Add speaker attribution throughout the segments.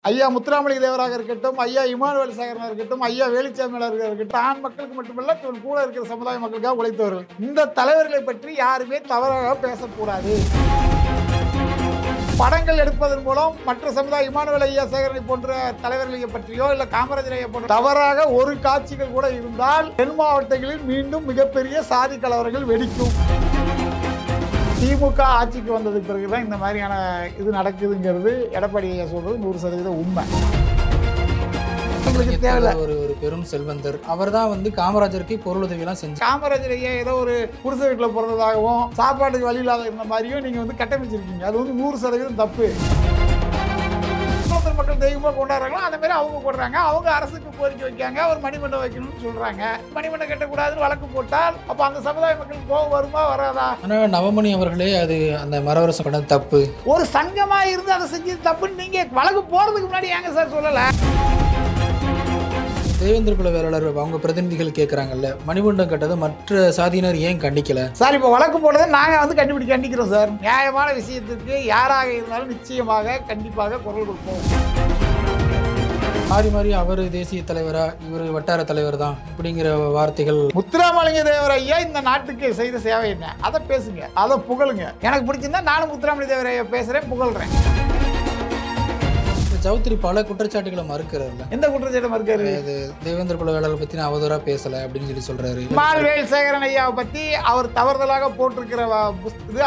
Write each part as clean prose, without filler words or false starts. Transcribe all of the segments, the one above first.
Speaker 1: ஐயா முத்துராமலிங்க தேவராக இருக்கட்டும், ஐயா இமானுவேல் சேகரனாக இருக்கட்டும், ஐயா வேலுச்சாமியாளர் இருக்கட்டும், ஆண் மக்களுக்கு மட்டுமல்ல கூட இருக்கிற சமுதாய மக்களுக்காக உழைத்தவர்கள். இந்த தலைவர்களை பற்றி யாருமே தவறாக பேசக்கூடாது. படங்கள் எடுப்பதன் மூலம் மற்ற சமுதாய இமானுவேல் ஐயா சேகரனை போன்ற தலைவர்களை பற்றியோ இல்ல காமராஜர் ஐயா போன்ற தவறாக ஒரு காட்சிகள் கூட இருந்தால் தென் மாவட்டங்களில் மீண்டும் மிகப்பெரிய சாதி கலவரங்கள் வெடிக்கும். திமுக ஆட்சிக்கு வந்ததுக்கு பிறகுதான் இந்த மாதிரியான இது நடக்குதுங்கிறது எடப்பாடி ஐயா சொல்றது 100% உண்மை.
Speaker 2: ஒரு பெரும் செல்வந்தர் அவர் தான் காமராஜருக்கு பொருளுதவி எல்லாம் செஞ்சு
Speaker 1: காமராஜர் ஐயா ஏதோ ஒரு புருஷ வீட்டுல பிறந்ததாகவும் சாப்பாட்டுக்கு வழி இல்லாத இருந்த மாதிரியும் நீங்க கட்டமைச்சிருக்கீங்க. அது 100% தப்பு. மக்கள் தெய்வமா கொண்டாடுறாங்களோ அந்த மாதிரி அவங்க போடுறாங்க. அவங்க அரசுக்கு கோரிக்கை வைக்காங்க, ஒரு மணிமண்டபம் வைக்கணும்னு சொல்றாங்க. மணிமண்டபம் கட்டக்கூடாதுன்னு வழக்கு போட்டால் அப்ப அந்த சமுதாய மக்களுக்கு கோபம் வருமா வராதா?
Speaker 2: ஆனா நவமணி அவர்களே அது அந்த மரவரசம் பண்ணது தப்பு,
Speaker 1: ஒரு சங்கமா இருந்து அதை செஞ்சது தப்புன்னு நீங்க வழக்கு போறதுக்கு முன்னாடி ஏங்க சார் சொல்லல?
Speaker 2: தேவேந்திர குல வேளாளர் அவங்க பிரதிநிதிகள் கேட்கறாங்கல்ல, மணிமண்டபம் கட்டதை மற்ற சாதியினர் ஏன் கண்டிக்கல?
Speaker 1: சார் இப்ப வழக்கு போடுறதை நாங்க கண்டிக்கிறோம் சார். நியாயமான விஷயத்துக்கு யாராக இருந்தாலும் நிச்சயமாக கண்டிப்பாக குரல் கொடுப்போம்.
Speaker 2: மாறி மாறி அவர் தேசிய தலைவரா இவர் வட்டார தலைவர் தான் இப்படிங்கிற வார்த்தைகள்.
Speaker 1: முத்துராமலிங்க தேவர் ஐயா இந்த நாட்டுக்கு செய்த சேவை என்ன அதை பேசுங்க, அதை புகழுங்க. எனக்கு பிடிச்சிருந்தா நானும் முத்துராமலிங்க தேவர் ஐயா பேசுறேன், புகழ்றேன்.
Speaker 2: சௌத்ரி பல குற்றச்சாட்டுகளை மறுக்கிறாருல்ல.
Speaker 1: எந்த குற்றச்சாட்டு மறுக்காரு?
Speaker 2: தேவேந்திர குல வேளாளர் பத்தி நான் அவதூறா பேசல அப்படின்னு சொல்றாரு.
Speaker 1: இமானுவேல் சேகரன் ஐயாவை பத்தி அவர் தவறுதலாக போட்டிருக்கிற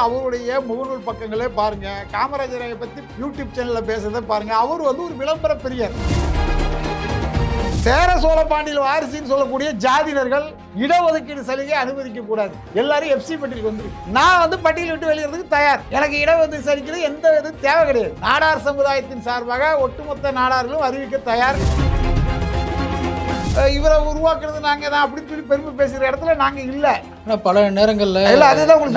Speaker 1: அவருடைய முகநூல் பக்கங்களே பாருங்க. காமராஜர் ஐயா பத்தி யூடியூப் சேனல்ல பேசுறதை பாருங்க. அவர் ஒரு விளம்பர பிரியர். சேர சோழ பாண்டியல் வாரிசுன்னு சொல்லக்கூடிய ஜாதியினர்கள் இடஒதுக்கீடு சலுகை அனுமதிக்க கூடாது. எல்லாரும் எஃப்சி பட்டியலுக்கு வந்துருக்கு. நான் பட்டியல் விட்டு வெளியேறதுக்கு தயார். எனக்கு இடஒதுக்கீடு சலுகை எந்த இதுவும் தேவை கிடையாது. நாடார் சமுதாயத்தின் சார்பாக ஒட்டுமொத்த நாடார்களும் அறிவிக்க தயார். இவரை உருவாக்குறது நாங்க தான் அப்படின்னு சொல்லி பெருமை பேசுற இடத்துல நாங்க இல்ல.
Speaker 2: பல நேரங்கள்ல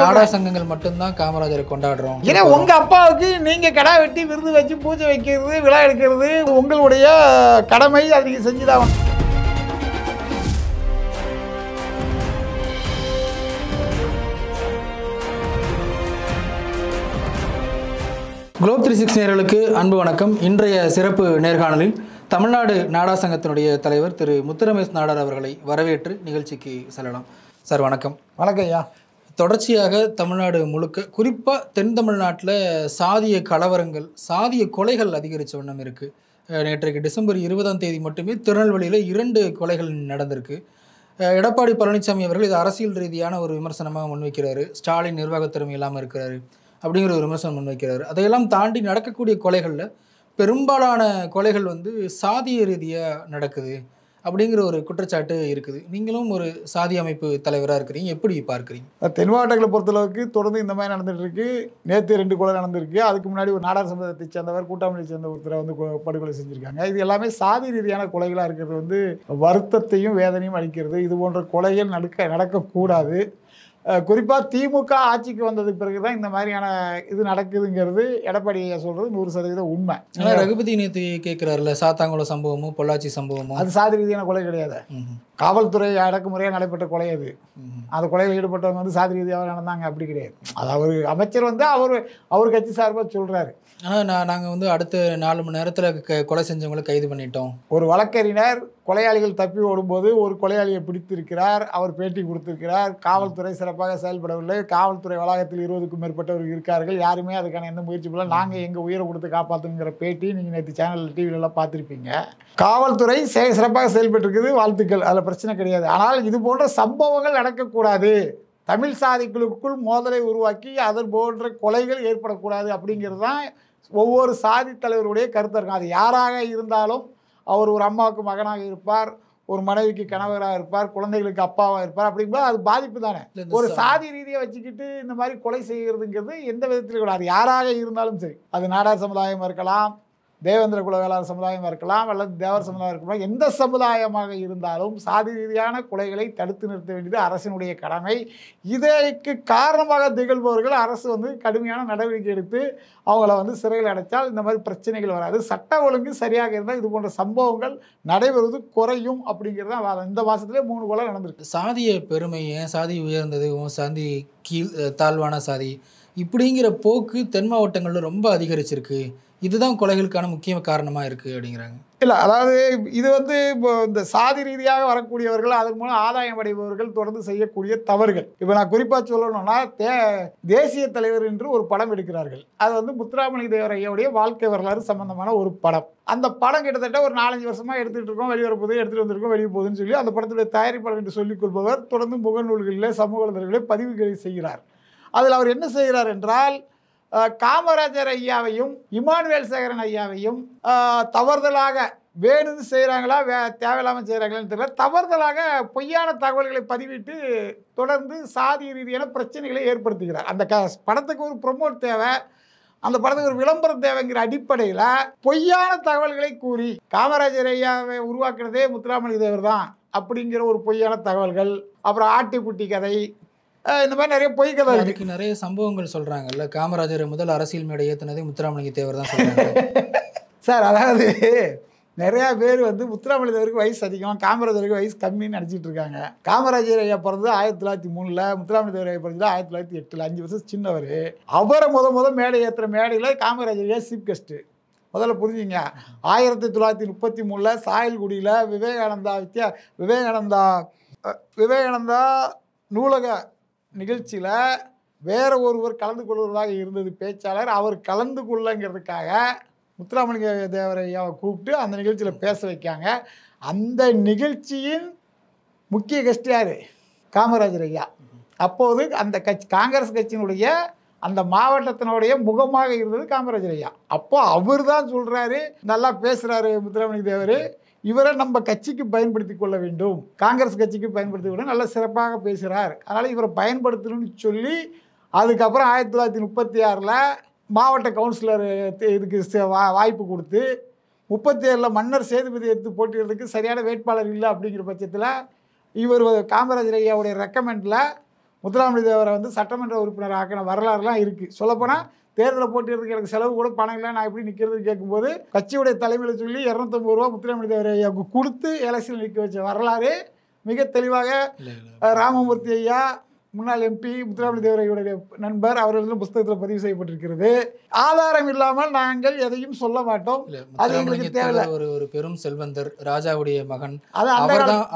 Speaker 2: நாடார் சங்கங்கள் மட்டும்தான் காமராஜரை கொண்டாடுறோம்.
Speaker 1: ஏன்னா உங்க அப்பாவுக்கு நீங்க கடா வெட்டி விருது வச்சு பூஜை வைக்கிறது, விழா எடுக்கிறது உங்களுடைய கடமை. அதை நீங்க செஞ்சுதான்.
Speaker 2: குளோப் 360 நேயர்களுக்கு அன்பு வணக்கம். இன்றைய சிறப்பு நேர்காணலில் தமிழ்நாடு நாடார் சங்கத்தினுடைய தலைவர் திரு முத்துரமேஷ் நாடார் அவர்களை வரவேற்று நிகழ்ச்சிக்கு செல்லலாம். சார் வணக்கம்.
Speaker 1: வணக்கம் ஐயா.
Speaker 2: தொடர்ச்சியாக தமிழ்நாடு முழுக்க, குறிப்பாக தென் தமிழ்நாட்டில் சாதிய கலவரங்கள், சாதிய கொலைகள் அதிகரித்த வண்ணம் இருக்குது. நேற்றைக்கு டிசம்பர் 20ஆம் தேதி மட்டுமே திருநெல்வேலியில் 2 கொலைகள் நடந்திருக்கு. எடப்பாடி பழனிசாமி அவர்கள் இது அரசியல் ரீதியான ஒரு விமர்சனமாக முன்வைக்கிறாரு. ஸ்டாலின் நிர்வாகத்திறமை இல்லாமல் இருக்கிறாரு அப்படிங்கிற ஒரு விமர்சனம் முன்வைக்கிறாரு. அதையெல்லாம் தாண்டி நடக்கக்கூடிய கொலைகளில் பெரும்பாலான கொலைகள் சாதிய ரீதியாக நடக்குது அப்படிங்கிற ஒரு குற்றச்சாட்டு இருக்குது. நீங்களும் ஒரு சாதி அமைப்பு தலைவராக இருக்கிறீங்க, எப்படி பார்க்குறீங்க?
Speaker 1: தென் மாவட்டங்களை பொறுத்தளவுக்கு தொடர்ந்து இந்த மாதிரி நடந்துட்டு இருக்கு. நேற்று 2 கொலை நடந்திருக்கு. அதுக்கு முன்னாடி ஒரு நாடார் சமுதாயத்தை சேர்ந்தவர் கூட்டாமலியை சேர்ந்த ஒருத்தரை படுகொலை செஞ்சுருக்காங்க. இது எல்லாமே சாதி ரீதியான கொலைகளாக இருக்கிறது வருத்தத்தையும் வேதனையும் அளிக்கிறது. இது போன்ற கொலைகள் நடக்கக்கூடாது. குறிப்பாக திமுக ஆட்சிக்கு வந்ததுக்கு பிறகுதான் இந்த மாதிரியான இது நடக்குதுங்கிறது எடப்பாடி சொல்றது 100% உண்மை.
Speaker 2: ரகுபதி நேற்று கேட்கிறாருல, சாத்தாங்குளம் சம்பவமும் பொள்ளாச்சி சம்பவமும் அது
Speaker 1: சாதி ரீதியான கொலை கிடையாது. காவல்துறை அடக்குமுறையாக நடைபெற்ற கொலை அது. அந்த கொலையில் ஈடுபட்டவங்க சாதி ரீதியாக நடந்தாங்க அப்படி கிடையாது. அது அவர் அமைச்சர் அவர் கட்சி சார்பாக சொல்றாரு.
Speaker 2: ஆனால் நாங்கள் அடுத்த 4 மணி நேரத்தில் கொலை செஞ்சவங்களை கைது பண்ணிட்டோம்.
Speaker 1: ஒரு வழக்கறிஞர் கொலையாளிகள் தப்பி ஓடும்போது ஒரு கொலையாளியை பிடித்திருக்கிறார். அவர் பேட்டி கொடுத்திருக்கிறார். காவல்துறை சிறப்பாக செயல்படவில்லை. காவல்துறை வளாகத்தில் 20க்கும் மேற்பட்டவர்கள் இருக்கார்கள். யாருமே அதுக்கான எந்த முயற்சி பண்ணல. நாங்கள் எங்கள் உயிரை கொடுத்து காப்பாற்றுங்கிற பேட்டி நீங்கள் நேற்று சேனல் டிவிலெல்லாம் பார்த்துருப்பீங்க. காவல்துறை சிறப்பாக செயல்பட்டுருக்குது, வாழ்த்துக்கள், அதில் பிரச்சனை கிடையாது. ஆனால் இது போன்ற சம்பவங்கள் நடக்கக்கூடாது. தமிழ் சாதிகளுக்குள் மோதலை உருவாக்கி அதன் போன்ற கொலைகள் ஏற்படக்கூடாது அப்படிங்கிறது தான் ஒவ்வொரு சாதி தலைவருடைய கருத்து இருக்கும். அது யாராக இருந்தாலும் அவர் ஒரு அம்மாவுக்கு மகனாக இருப்பார், ஒரு மனைவிக்கு கணவராக இருப்பார், குழந்தைகளுக்கு அப்பாவாக இருப்பார். அப்படிங்கும்போது அது பாதிப்பு தானே. ஒரு சாதி ரீதியை வச்சுக்கிட்டு இந்த மாதிரி கொலை செய்கிறதுங்கிறது எந்த விதத்திலும் கூட அது யாராக இருந்தாலும் சரி, அது நாடார் சமுதாயமாக இருக்கலாம், தேவேந்திர குல வேளாளர் சமுதாயமாக இருக்கலாம், அல்லது தேவர் சமுதாயம் இருக்கலாம், எந்த சமுதாயமாக இருந்தாலும் சாதி ரீதியான கொலைகளை தடுத்து நிறுத்த வேண்டியது அரசினுடைய கடமை. இதற்கு காரணமாக திகழ்பவர்கள் அரசு கடுமையான நடவடிக்கை எடுத்து அவங்கள சிறையில் அடைச்சால் இந்த மாதிரி பிரச்சனைகள் வராது. சட்ட ஒழுங்கு சரியாக இருந்தால் இது போன்ற சம்பவங்கள் நடைபெறுவது குறையும் அப்படிங்கிறது தான் வாதம். இந்த மாதத்துலேயே 3 கொலை நடந்திருக்கு.
Speaker 2: சாதிய பெருமை, ஏன் சாதி உயர்ந்தது, சாதி கீழ் தாழ்வான சாதி இப்படிங்கிற போக்கு தென் மாவட்டங்களில் ரொம்ப அதிகரிச்சிருக்கு. இதுதான் கொலைகளுக்கான முக்கிய காரணமா இருக்கு அப்படிங்கிறாங்க.
Speaker 1: இல்லை, அதாவது இது வந்து இப்போ இந்த சாதி ரீதியாக வரக்கூடியவர்கள், அதன் மூலம் ஆதாயம் அடைபவர்கள் தொடர்ந்து செய்யக்கூடிய தவறுகள். இப்போ நான் குறிப்பாக சொல்லணும்னா, தேசிய தலைவர் என்று ஒரு படம் எடுக்கிறார்கள். அது வந்து முத்துராமலிங்க தேவர் ஐயாவுடைய வாழ்க்கை வரலாறு சம்பந்தமான ஒரு படம். அந்த படம் கிட்டத்தட்ட ஒரு 4-5 வருஷமாக எடுத்துகிட்டு இருக்கோம், வெளியே வரப்போகுது, எடுத்துகிட்டு வந்திருக்கோம், வெளியே போகுதுன்னு சொல்லி அந்த படத்துடைய தயாரிப்பாளர் என்று சொல்லிக் கொள்பவர் தொடர்ந்து முகநூல்களில் சமூக வலைதளங்களிலே பதிவுகளை செய்கிறார். அதில் அவர் என்ன செய்கிறார் என்றால், காமராஜர் ஐயாவையும் இமானுவேல் சேகரன் ஐயாவையும் தவறுதலாக வேணும்னு செய்கிறாங்களா தேவையில்லாமல் செய்கிறாங்களான்னு தெரியல, தவறுதலாக பொய்யான தகவல்களை பதிவிட்டு தொடர்ந்து சாதி ரீதியான பிரச்சனைகளை ஏற்படுத்துகிறார். அந்த படத்துக்கு ஒரு ப்ரொமோட் தேவை, அந்த படத்துக்கு ஒரு விளம்பரம் தேவைங்கிற அடிப்படையில் பொய்யான தகவல்களை கூறி காமராஜர் ஐயாவை உருவாக்குறதே முத்துராமலிங்க தேவர் தான் அப்படிங்கிற ஒரு பொய்யான தகவல்கள், அப்புறம் ஆட்டிக்குட்டி கதை, இந்த மாதிரி நிறைய பொய் கதை.
Speaker 2: அதுக்கு நிறைய சம்பவங்கள் சொல்றாங்கல்ல, காமராஜர் முதல் அரசியல் மேடை ஏற்றினதே முத்துராமலிங்க தேவர் தான் சொல்றாங்க.
Speaker 1: சார், அதாவது நிறையா பேர் வந்து முத்துராமலிங்க தேவருக்கு வயசு அதிகம், காமராஜருக்கு வயசு கம்மின்னு நினச்சிட்டு இருக்காங்க. காமராஜர் ஐயா பிறந்தது 1903, முத்துராமலிங்க தேவர் ஐயா பிறந்தது 1908, 5 வருஷம் சின்னவர். அவரை முத மேடை ஏற்றுற மேடையில் காமராஜர் ஐயா சீஃப் கெஸ்ட்டு. முதல்ல புரிஞ்சுங்க, 1933 சாயல்குடியில் விவேகானந்தா நூலக நிகழ்ச்சியில் வேற ஒருவர் கலந்து கொள்வதாக இருந்தது பேச்சாளர். அவர் கலந்து கொள்ளங்கிறதுக்காக முத்துராமலிங்க தேவர் ஐயாவை கூப்பிட்டு அந்த நிகழ்ச்சியில் பேச வைக்காங்க. அந்த நிகழ்ச்சியின் முக்கிய கெஸ்ட் யார்? காமராஜர் ஐயா. அப்போது அந்த காங்கிரஸ் கட்சியினுடைய அந்த மாவட்டத்தினுடைய முகமாக இருந்தது காமராஜர் ஐயா. அப்போ அவர் தான் சொல்கிறாரு, நல்லா பேசுகிறாரு முத்துராமலிங்க தேவர், இவரை நம்ம கட்சிக்கு பயன்படுத்தி கொள்ள வேண்டும், காங்கிரஸ் கட்சிக்கு பயன்படுத்தி கொள்ள நல்லா சிறப்பாக பேசுகிறார், அதனால் இவரை பயன்படுத்தணும்னு சொல்லி அதுக்கப்புறம் 1936 மாவட்ட கவுன்சிலர் இதுக்கு வாய்ப்பு கொடுத்து 37 மன்னர் சேதுபதி எடுத்து போட்டியிடுறதுக்கு சரியான வேட்பாளர் இல்லை அப்படிங்கிற பட்சத்தில் இவர் காமராஜர் ஐயாவுடைய ரெக்கமெண்டில் முத்துராமலிங்க தேவரை வந்து சட்டமன்ற உறுப்பினர் ஆக்கின வரலாறுலாம் இருக்குது. சொல்லப்போனால் தேர்தலில் போட்டியிடுறதுக்கு எனக்கு செலவு கூட பணம் இல்லை, நான் எப்படி நிற்கிறதுன்னு கேட்கும்போது கட்சியுடைய தலைமையில் சொல்லி 250 ரூபா முத்துராமலிங்க தேவர் ஐயாவுக்கு கொடுத்து எலெக்ஷன் நிற்க வச்ச வரலாறு மிக தெளிவாக ராமமூர்த்தி ஐயா, முன்னாள் எம்பி, முத்துராமலிங்க தேவர் ஐயாவுடைய நண்பர், அவர்களும் புத்தகத்தில் பதிவு செய்யப்பட்டிருக்கிறது. ஆதாரம் இல்லாமல் நாங்கள் எதையும் சொல்ல மாட்டோம். அது எங்களுக்கு தேவை.
Speaker 2: ஒரு பெரும் செல்வந்தர், ராஜாவுடைய மகன்,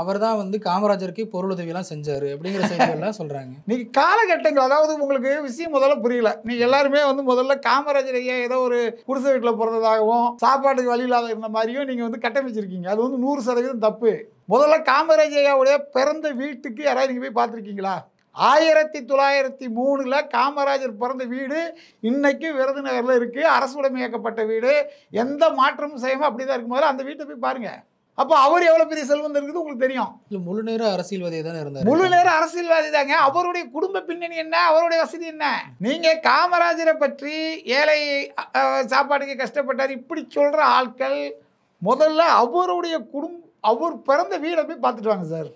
Speaker 2: அவர் தான் வந்து காமராஜருக்கு பொருளுதவியெல்லாம் செஞ்சாரு அப்படிங்கிற செய்திகள்லாம் சொல்றாங்க.
Speaker 1: நீங்க காலகட்டங்கள், அதாவது உங்களுக்கு விஷயம் முதல்ல புரியல. நீங்க எல்லாருமே வந்து முதல்ல காமராஜர் ஐயா ஏதோ ஒரு குடிசை வீட்டில் பிறந்ததாகவும் சாப்பாட்டுக்கு வழி இல்லாத இருந்த மாதிரியும் நீங்க வந்து கட்டமைச்சிருக்கீங்க. அது வந்து 100% தப்பு. முதல்ல காமராஜர் ஐயாவுடைய பிறந்த வீட்டுக்கு யாராவது நீங்க போய் பார்த்துருக்கீங்களா? 1903 காமராஜர் பிறந்த வீடு இன்னைக்கு விருதுநகரில் இருக்குது. அரசு உடைமையாக்கப்பட்ட வீடு, எந்த மாற்றமும் செய்யாமல் அப்படி தான் இருக்கும். போது அந்த வீட்டை போய் பாருங்க. அப்போ அவர் எவ்வளோ பெரிய செல்வந்தர் இருக்குது உங்களுக்கு தெரியும்.
Speaker 2: முழு நேர அரசியல்வாதி தானே இருந்தார்.
Speaker 1: முழு நேர அரசியல்வாதி தாங்க. அவருடைய குடும்ப பின்னணி என்ன, அவருடைய வசதி என்ன? நீங்கள் காமராஜரை பற்றி ஏழை சாப்பாட்டுக்கு கஷ்டப்பட்டார் இப்படி சொல்கிற ஆட்கள் முதல்ல அவருடைய அவர் பிறந்த வீடை போய் பார்த்துட்டு வாங்க சார்.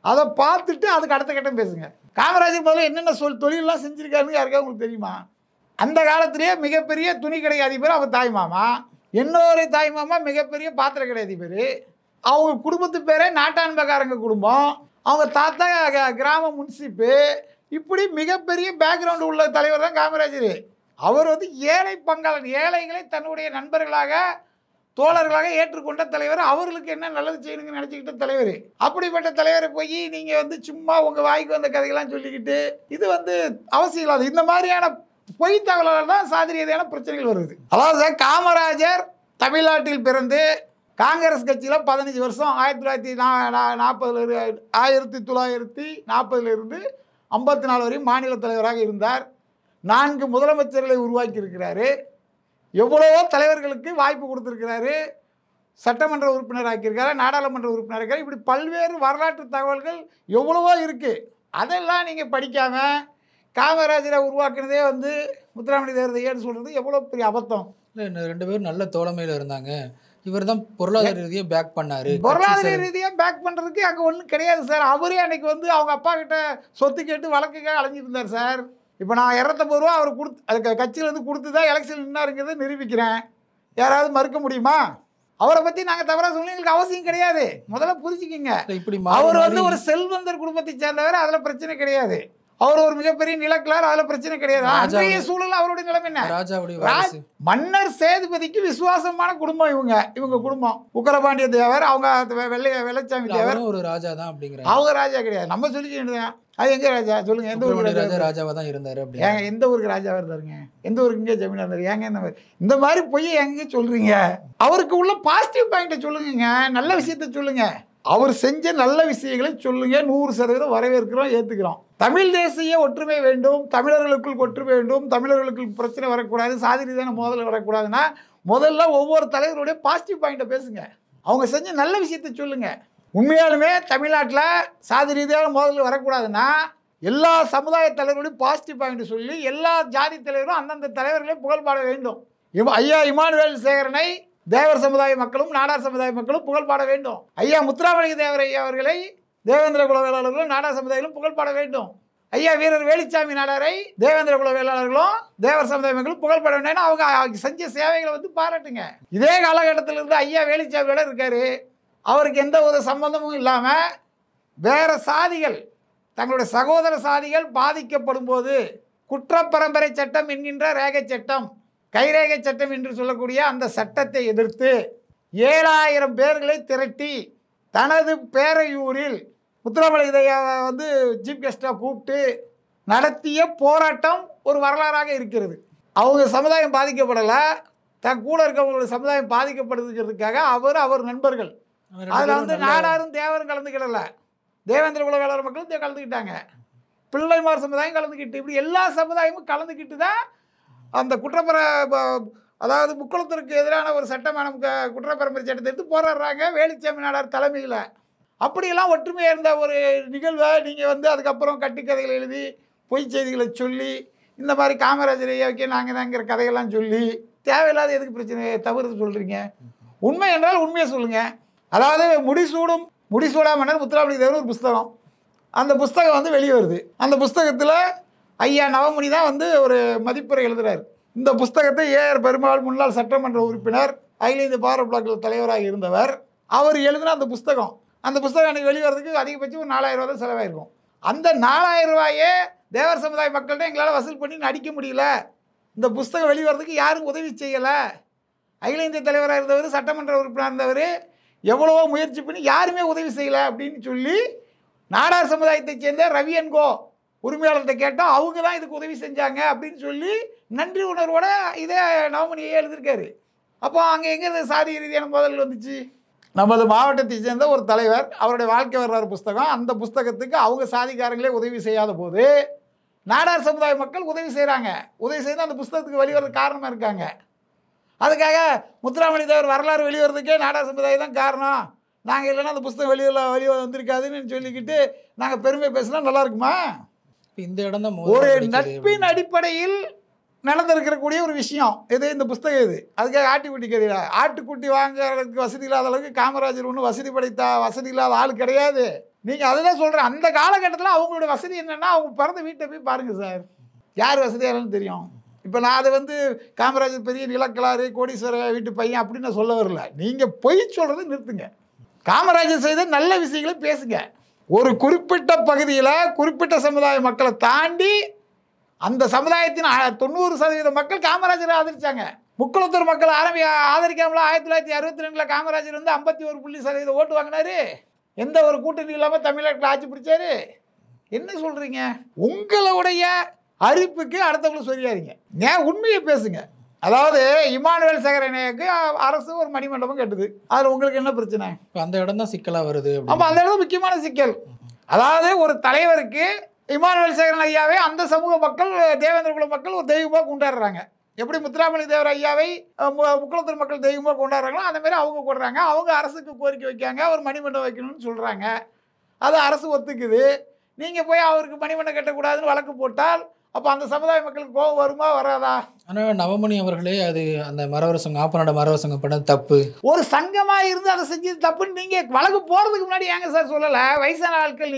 Speaker 1: அதை பார்த்துட்டு அதுக்கு அடுத்த கட்டம் பேசுங்க. காமராஜர் முதல்ல என்னென்ன தொழிலெலாம் செஞ்சுருக்காருன்னு யாருக்காவது உங்களுக்கு தெரியுமா? அந்த காலத்திலேயே மிகப்பெரிய துணி கடை அதிபர் அவர் தாய்மாமா, இன்னொரு தாய்மாமா மிகப்பெரிய பாத்திர கடை அதிபர். அவங்க குடும்பத்து பேரே நாட்டான்பக்காரங்க குடும்பம், அவங்க தாத்தா கிராம முன்சிப்பு, இப்படி மிகப்பெரிய பேக்ரவுண்டு உள்ள தலைவர் தான் காமராஜர். அவர் வந்து ஏழை பங்காளன், ஏழைகளை தன்னுடைய நண்பர்களாக தோழர்களாக ஏற்றுக்கொண்ட தலைவர், அவர்களுக்கு என்ன நல்லது செய்யணுங்கன்னு நினச்சிக்கிட்ட தலைவர். அப்படிப்பட்ட தலைவரை போய் நீங்கள் வந்து சும்மா உங்கள் வாய்க்கு வந்த கதைகள்லாம் சொல்லிக்கிட்டு இது வந்து அவசியம் இல்லாது. இந்த மாதிரியான பொய் தகவலால் தான் சாதி ரீதியான பிரச்சனைகள் வருது. அதாவது காமராஜர் தமிழ்நாட்டில் பிறந்து காங்கிரஸ் கட்சியில் 15 வருஷம் 1940 இருந்து 54 வரையும் மாநில தலைவராக இருந்தார். 4 முதலமைச்சர்களை உருவாக்கி இருக்கிறாரு. எவ்வளவோ தலைவர்களுக்கு வாய்ப்பு கொடுத்துருக்கிறாரு. சட்டமன்ற உறுப்பினர் ஆக்கியிருக்காரு, நாடாளுமன்ற உறுப்பினர் இருக்காரு. இப்படி பல்வேறு வரலாற்று தகவல்கள் எவ்வளவோ இருக்குது. அதெல்லாம் நீங்கள் படிக்காமல் காமராஜரை உருவாக்குனதே வந்து முத்துராமலிங்க தேவர் ஐயான்னு சொல்கிறது எவ்வளோ பெரிய அபத்தம்.
Speaker 2: இல்லை, 2 பேரும் நல்ல தோழமையில் இருந்தாங்க. இவர் தான் பொருளாதார ரீதியாக பேக் பண்ணார்.
Speaker 1: பொருளாதார ரீதியாக பேக் பண்ணுறதுக்கு அங்கே ஒன்றும் கிடையாது சார். அவரே அன்றைக்கி வந்து அவங்க அப்பா கிட்ட சொத்து கேட்டு வழக்குக்காக அலைஞ்சிருந்தார் சார். இப்போ நான் 250 ரூபா அவர் கொடுத்து அதுக்கு கட்சியிலேருந்து கொடுத்து தான் எலெக்ஷன் நின்னாருங்கிறத நிரூபிக்கிறேன். யாராவது மறுக்க முடியுமா? அவரை பற்றி நாங்கள் தவறாக சொல்லி எங்களுக்கு அவசியம் கிடையாது. முதல்ல புரிஞ்சுக்கிங்க.
Speaker 2: இப்படி
Speaker 1: அவர் வந்து ஒரு செல்வந்தர் குடும்பத்தை சேர்ந்தவர், அதில் பிரச்சனை கிடையாது. அவர் ஒரு மிகப்பெரிய நிலக்கிழார், அதுல பிரச்சனை கிடையாது. அன்றைய சூழல் அவருடைய நிலைமை என்ன?
Speaker 2: ராஜாவுடைய வாரிசு.
Speaker 1: மன்னர் சேதுபதிக்கு விசுவாசமான குடும்பம் இவங்க குடும்பம். உக்கரபாண்டிய தேவர், அவங்க வெள்ளச்சாமி தேவர்
Speaker 2: ஒரு ராஜா தான் அப்படிங்கிறாங்க.
Speaker 1: அவங்க ராஜா கிடையாது. நம்ம சொல்லிக்கிட்டு அது எங்க ராஜா சொல்லுங்க? எந்த ஊருக்கு ராஜா?
Speaker 2: ராஜாவா தான் இருந்தாரு.
Speaker 1: ஏங்க எந்த ஊருக்கு ராஜாவா இருந்தாருங்க? எந்த ஊருக்கு இங்கே ஜமீனா இருந்தாரு? ஏங்க இந்த மாதிரி பொய் எங்க சொல்றீங்க? அவருக்கு உள்ள பாசிட்டிவ் பாயிண்ட்டை சொல்லுங்க, நல்ல விஷயத்த சொல்லுங்க. அவர் செஞ்ச நல்ல விஷயங்களை சொல்லுங்க. 100% வரவேற்கிறோம், ஏத்துக்கிறோம். தமிழ் தேசிய ஒற்றுமை வேண்டும், தமிழர்களுக்குள் ஒற்றுமை வேண்டும், தமிழர்களுக்குள் பிரச்சனை வரக்கூடாது, சாதி ரீதியான மோதல் வரக்கூடாதுன்னா முதல்ல ஒவ்வொரு தலைவருடைய பாசிட்டிவ் பாயிண்ட்டை பேசுங்க. அவங்க செஞ்ச நல்ல விஷயத்த சொல்லுங்க. உண்மையாலுமே தமிழ்நாட்டில் சாதி ரீதியான மோதல் வரக்கூடாதுன்னா எல்லா சமுதாய தலைவர்களையும் பாசிட்டிவ் பாயிண்ட் சொல்லி எல்லா ஜாதி தலைவரும் அந்தந்த தலைவர்களையும் புகழ்பாட வேண்டும். ஐயா இமானுவேல் சேகரனை தேவர் சமுதாய மக்களும் நாடார் சமுதாய மக்களும் புகழ்பாட வேண்டும். ஐயா முத்துராமலிங்க தேவர் ஐயா அவர்களை தேவேந்திர குல வேளாளர்களும் நாடார் சமுதாயிலும் புகழ்பாட வேண்டும். ஐயா வீரர் வேலுச்சாமி நாடாரை தேவேந்திர குல வேளாளர்களும் தேவர் சமுதாய மக்களும் புகழ்பாட வேண்டும். அவங்க செஞ்ச சேவைகளை வந்து பாராட்டுங்க. இதே காலகட்டத்தில் இருந்து ஐயா வேலுச்சாமி வேலை இருக்காரு, அவருக்கு எந்த ஒரு சம்பந்தமும் இல்லாமல் வேற சாதிகள் தங்களுடைய சகோதர சாதிகள் பாதிக்கப்படும் போது குற்றப்பரம்பரை சட்டம் என்கின்ற ரேகை சட்டம், கைரேகை சட்டம் என்று சொல்லக்கூடிய அந்த சட்டத்தை எதிர்த்து 7000 பேர்களை திரட்டி தனது பேரையூரில் முத்துராமலிங்க வந்து சீஃப் கெஸ்டாக கூப்பிட்டு நடத்திய போராட்டம் ஒரு வரலாறாக இருக்கிறது. அவங்க சமுதாயம் பாதிக்கப்படலை, தன் கூட இருக்கவங்களோட சமுதாயம் பாதிக்கப்படுதுங்கிறதுக்காக அவர் நண்பர்கள் அதில் வந்து நாடாரும் தேவரும் கலந்துக்கிடல, தேவேந்திர குல வேளாளர் மக்களும் கலந்துக்கிட்டாங்க, பிள்ளைமார் சமுதாயம் கலந்துக்கிட்டு, இப்படி எல்லா சமுதாயமும் கலந்துக்கிட்டு தான் அந்த அதாவது முக்குளத்திற்கு எதிரான ஒரு சட்டமான குற்றப்பரம்பரை சட்டத்தை எடுத்து போராடுறாங்க வேலுச்சாமி நாடார் தலைமையில். அப்படியெல்லாம் ஒற்றுமையாக இருந்த ஒரு நிகழ்வை நீங்கள் வந்து அதுக்கப்புறம் கட்டுக்கதைகளை எழுதி பொய் செய்திகளை சொல்லி இந்த மாதிரி காமராஜர் ஐயாவுக்கே நாங்கள் தாங்கிற கதைகள்லாம் சொல்லி தேவையில்லாத எதுக்கு பிரச்சனை தவறு சொல்கிறீங்க? உண்மை என்றால் உண்மையை சொல்லுங்கள். அதாவது முடிசூடா மன்னர் முத்துராமலிங்க தேவர் ஒரு புஸ்தகம், அந்த புஸ்தகம் வந்து வெளியே வருது. அந்த புஸ்தகத்தில் ஐயா நவமணி தான் வந்து ஒரு மதிப்புரை எழுதுகிறார். இந்த புஸ்தகத்தை ஏஆர் பெருமாள் முன்னாள் சட்டமன்ற உறுப்பினர், அகில இந்திய பாரத் பிளாக் தலைவராக இருந்தவர், அவர் எழுதின அந்த புஸ்தகம் அன்றைக்கி வெளிவரதுக்கு அதிகபட்சம் ஒரு 4000 ரூபா தான் செலவாயிருக்கும். அந்த 4000 ரூபாயே தேவர் சமுதாய மக்கள்கிட்ட எங்களால் வசூல் பண்ணி நடிக்க முடியல, இந்த புஸ்தகம் வெளிவரதுக்கு யாரும் உதவி செய்யலை, அகில இந்திய தலைவராக இருந்தவர் சட்டமன்ற உறுப்பினர் இருந்தவர் எவ்வளவோ முயற்சி பண்ணி யாருமே உதவி செய்யலை அப்படின்னு சொல்லி நாடார் சமுதாயத்தை சேர்ந்த ரவி என்கோ உரிமையாளர்கிட்ட கேட்டால் அவங்க தான் இதுக்கு உதவி செஞ்சாங்க அப்படின்னு சொல்லி நன்றி உணர்வோட இதே நவமணியை எழுதியிருக்காரு. அப்போ அங்கே எங்கே சாதி ரீதியான மோதல் வந்துச்சு? நமது மாவட்டத்தை சேர்ந்த ஒரு தலைவர், அவருடைய வாழ்க்கை வரலாறு புஸ்தகம், அந்த புஸ்தகத்துக்கு அவங்க சாதிக்காரங்களே உதவி செய்யாத போது நாடார் சமுதாய மக்கள் உதவி செய்கிறாங்க. உதவி செய்து அந்த புஸ்தகத்துக்கு வெளிவரதுக்கு காரணமாக இருக்காங்க. அதுக்காக முத்துராமலிங்க தேவர் வரலாறு வெளிவரதுக்கே நாடார் சமுதாயம் தான் காரணம், நாங்கள் இல்லைன்னா அந்த புஸ்தகம் வெளியே வந்திருக்காதுன்னு சொல்லிக்கிட்டு நாங்கள் பெருமை பேசினா நல்லா இருக்குமா?
Speaker 2: இந்த இடம் தான்
Speaker 1: ஒரு நட்பின் அடிப்படையில் நடந்திருக்கக்கூடிய ஒரு விஷயம் இது இந்த புஸ்தகம். இது அதுக்காக ஆட்டுக்குட்டி கதையில ஆட்டுக்குட்டி வாங்குறதுக்கு வசதி இல்லாத அளவுக்கு காமராஜர் ஒன்றும் வசதி இல்லாத ஆள் கிடையாது. நீங்கள் அதுதான் சொல்கிறேன். அந்த காலகட்டத்தில் அவங்களோட வசதி என்னென்னா அவங்க பிறந்த வீட்டை போய் பாருங்கள் சார், யார் வசதியானு தெரியும். இப்போ நான் அதை வந்து காமராஜர் பெரிய நிலக்கலாறு கோடீஸ்வர வீட்டு பையன் அப்படின்னு நான் சொல்ல வரல. நீங்கள் பொய் சொல்கிறத நிறுத்துங்க, காமராஜர் செய்த நல்ல விஷயங்களை பேசுங்க. ஒரு குறிப்பிட்ட பகுதியில் குறிப்பிட்ட சமுதாய மக்களை தாண்டி அந்த சமுதாயத்தின் 90% மக்கள் காமராஜரை ஆதரிச்சாங்க. முக்குளத்தூர் மக்கள் ஆதரிக்காமல 1962 காமராஜர் வந்து 51% ஓட்டு வாங்கினாரு. எந்த ஒரு கூட்டணி இல்லாமல் தமிழ்நாட்டில் ஆட்சி பிடிச்சாரு. என்ன சொல்கிறீங்க? உங்களுடைய அரிப்புக்கு அடுத்தவங்களும் சொல்லியாதீங்க, ஏன் உண்மையை பேசுங்க. அதாவது இமானுவேல் சேகரனுக்கு அரசு ஒரு மணிமண்டபம் கட்டுது, அதில் உங்களுக்கு என்ன பிரச்சனை?
Speaker 2: அந்த இடம் தான் சிக்கலாக வருது.
Speaker 1: ஆமாம், அந்த இடம் முக்கியமான சிக்கல். அதாவது ஒரு தலைவருக்கு இமானுவேல் சேகரன் ஐயாவை அந்த சமூக மக்கள் தேவேந்திர குல மக்கள் ஒரு தெய்வமாக கொண்டாடுறாங்க. எப்படி முத்துராமலிங்க தேவர் ஐயாவை முக்குளத்தூர் மக்கள் தெய்வமாக கொண்டாடுறாங்களோ அந்த மாதிரி அவங்க கொண்டாடுறாங்க. அவங்க அரசுக்கு கோரிக்கை வைக்காங்க, ஒரு மணிமண்டபம் வைக்கணும்னு சொல்கிறாங்க, அது அரசு ஒத்துக்குது. நீங்கள் போய் அவருக்கு மணிமண்டபம் கட்டக்கூடாதுன்னு வழக்கு போட்டால் அப்போ அந்த சமுதாய மக்களுக்கு கோபம் வருமா வராதா?
Speaker 2: ஆனால் நவமணி அவர்களே அது அந்த மரவர் சங்கம் ஆப்பநாடு மரவர் சங்கம் பண்ண தப்பு,
Speaker 1: ஒரு சங்கமாக இருந்து அதை செஞ்சது தப்புன்னு நீங்கள் வழக்கு போகிறதுக்கு முன்னாடி ஏங்க சார் சொல்லலை? வயசான ஆட்கள்,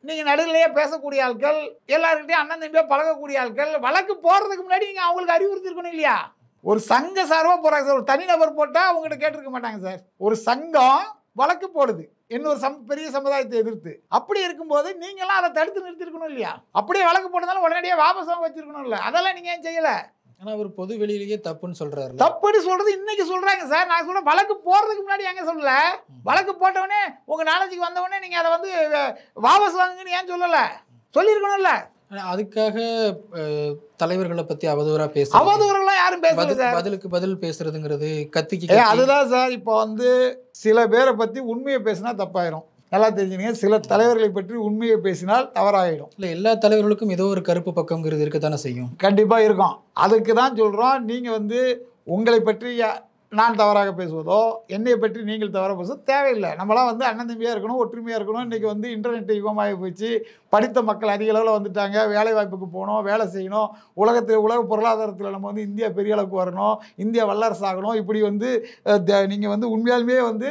Speaker 1: நீங்கள் நடுநிலையே பேசக்கூடிய ஆட்கள், எல்லாருக்கிட்டையும் அண்ணன் தம்பியாக பழகக்கூடிய ஆட்கள், வழக்கு போகிறதுக்கு முன்னாடி நீங்கள் அவங்களுக்கு அறிவுறுத்திருக்கணும் இல்லையா? ஒரு சங்க சார்பாக போகிறாங்க சார், ஒரு தனிநபர் போட்டால் அவங்ககிட்ட கேட்டிருக்க மாட்டாங்க சார். ஒரு சங்கம் வழக்கு போடுது, இன்னொரு பெரிய சமுதாயத்தை எதிர்த்து. அப்படி இருக்கும்போது நீங்களாம் அதை தடுத்து நிறுத்திருக்கணும் இல்லையா? அப்படியே வழக்கு போட்டதாலும் உடனடியாக வாபஸ் வாங்க வச்சிருக்கணும்ல. அதெல்லாம் நீங்க ஏன் செய்யல?
Speaker 2: ஆனா அவர் பொது வெளியிலேயே தப்புன்னு சொல்றாரு.
Speaker 1: தப்புன்னு சொல்றது இன்னைக்கு சொல்றாங்க சார். நான் சொல்றேன் வழக்கு போறதுக்கு முன்னாடி எங்க சொல்லல? வழக்கு போட்டவொடனே உங்க நாலேஜுக்கு வந்தவொடனே நீங்க அதை வந்து வாபஸ் வாங்குங்கன்னு ஏன் சொல்லல? சொல்லியிருக்கணும்ல.
Speaker 2: அதுக்காக தலைவர்களை பத்தி அவதூறா பேச,
Speaker 1: அவதூறெல்லாம் யாரும் பேசல சார்.
Speaker 2: பதிலுக்கு பதில் பேசுறதுங்கிறது கத்திக்கு
Speaker 1: அதுதான் சார். இப்போ வந்து சில பேரை பத்தி உண்மையை பேசினா தப்பாயிரும். நல்லா தெரிஞ்சுங்க. சில தலைவர்களை பற்றி உண்மையை பேசினால் தவறாயிடும்.
Speaker 2: இல்லை, எல்லா தலைவர்களுக்கும் ஏதோ ஒரு கருப்பு பக்கம்ங்கிறது இருக்கத்தானே செய்யும்.
Speaker 1: கண்டிப்பாக இருக்கும். அதுக்கு தான் சொல்கிறோம். நீங்கள் வந்து உங்களை பற்றி நான் தவறாக பேசுவதோ, என்னை பற்றி நீங்கள் தவறாக பேசுவதோ தேவையில்லை. நம்மளாம் வந்து அண்ணன் தம்பியாக இருக்கணும், ஒற்றுமையாக இருக்கணும். இன்றைக்கி வந்து இன்டர்நெட் யுகமாகி போச்சு. படித்த மக்கள் அதிக அளவில் வந்துட்டாங்க. வேலை வாய்ப்புக்கு போகணும், வேலை செய்யணும். உலக பொருளாதாரத்தில் நம்ம வந்து இந்தியா பெரிய அளவுக்கு வரணும், இந்தியா வல்லரசு ஆகணும். இப்படி வந்து நீங்கள் வந்து உண்மையாலுமே வந்து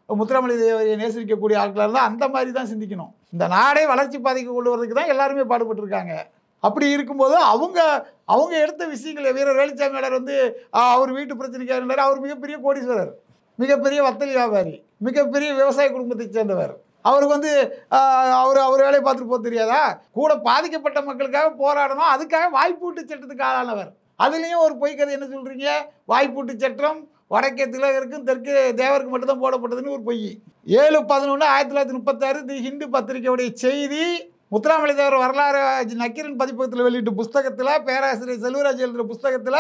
Speaker 1: முத்துராமலிங்க தேவரையை நேசிக்கக்கூடிய ஆட்களாக இருந்தால் அந்த மாதிரி தான் சிந்திக்கணும். இந்த நாடே வளர்ச்சி பாதைக்கு கொண்டு வரதுக்கு தான் எல்லாருமே பாடுபட்டுருக்காங்க. அப்படி இருக்கும்போது அவங்க எடுத்த விஷயங்கள், வீரர் வேலுச்சாமியாளர் வந்து அவர் வீட்டு பிரச்சனைக்காக இருந்தார். அவர் மிகப்பெரிய கோடீஸ்வரர், மிகப்பெரிய வத்தல் வியாபாரி, மிகப்பெரிய விவசாய குடும்பத்தை சேர்ந்தவர். அவருக்கு வந்து அவர் வேலையை பார்த்துட்டு போக தெரியாதா? கூட பாதிக்கப்பட்ட மக்களுக்காக போராடணும், அதுக்காக வாய்ப்பூட்டு சட்டத்துக்கு ஆளானவர். அதுலேயும் ஒரு பொய்க்கதை என்ன சொல்கிறீங்க? வாய்ப்பூட்டு சட்டம் வடக்கே திலகருக்கும் தெற்கே தேவருக்கு மட்டும்தான் போடப்பட்டதுன்னு ஒரு பொய். 7/11/1936 தி ஹிந்து பத்திரிகையுடைய செய்தி முத்துராமலிங்க தேவர் வரலாறு நக்கீரன் பதிப்பகத்தில் வெளியிட்ட புஸ்தகத்தில், பேராசிரியர் செல்வராஜ் எழுதுகிற புஸ்தகத்தில்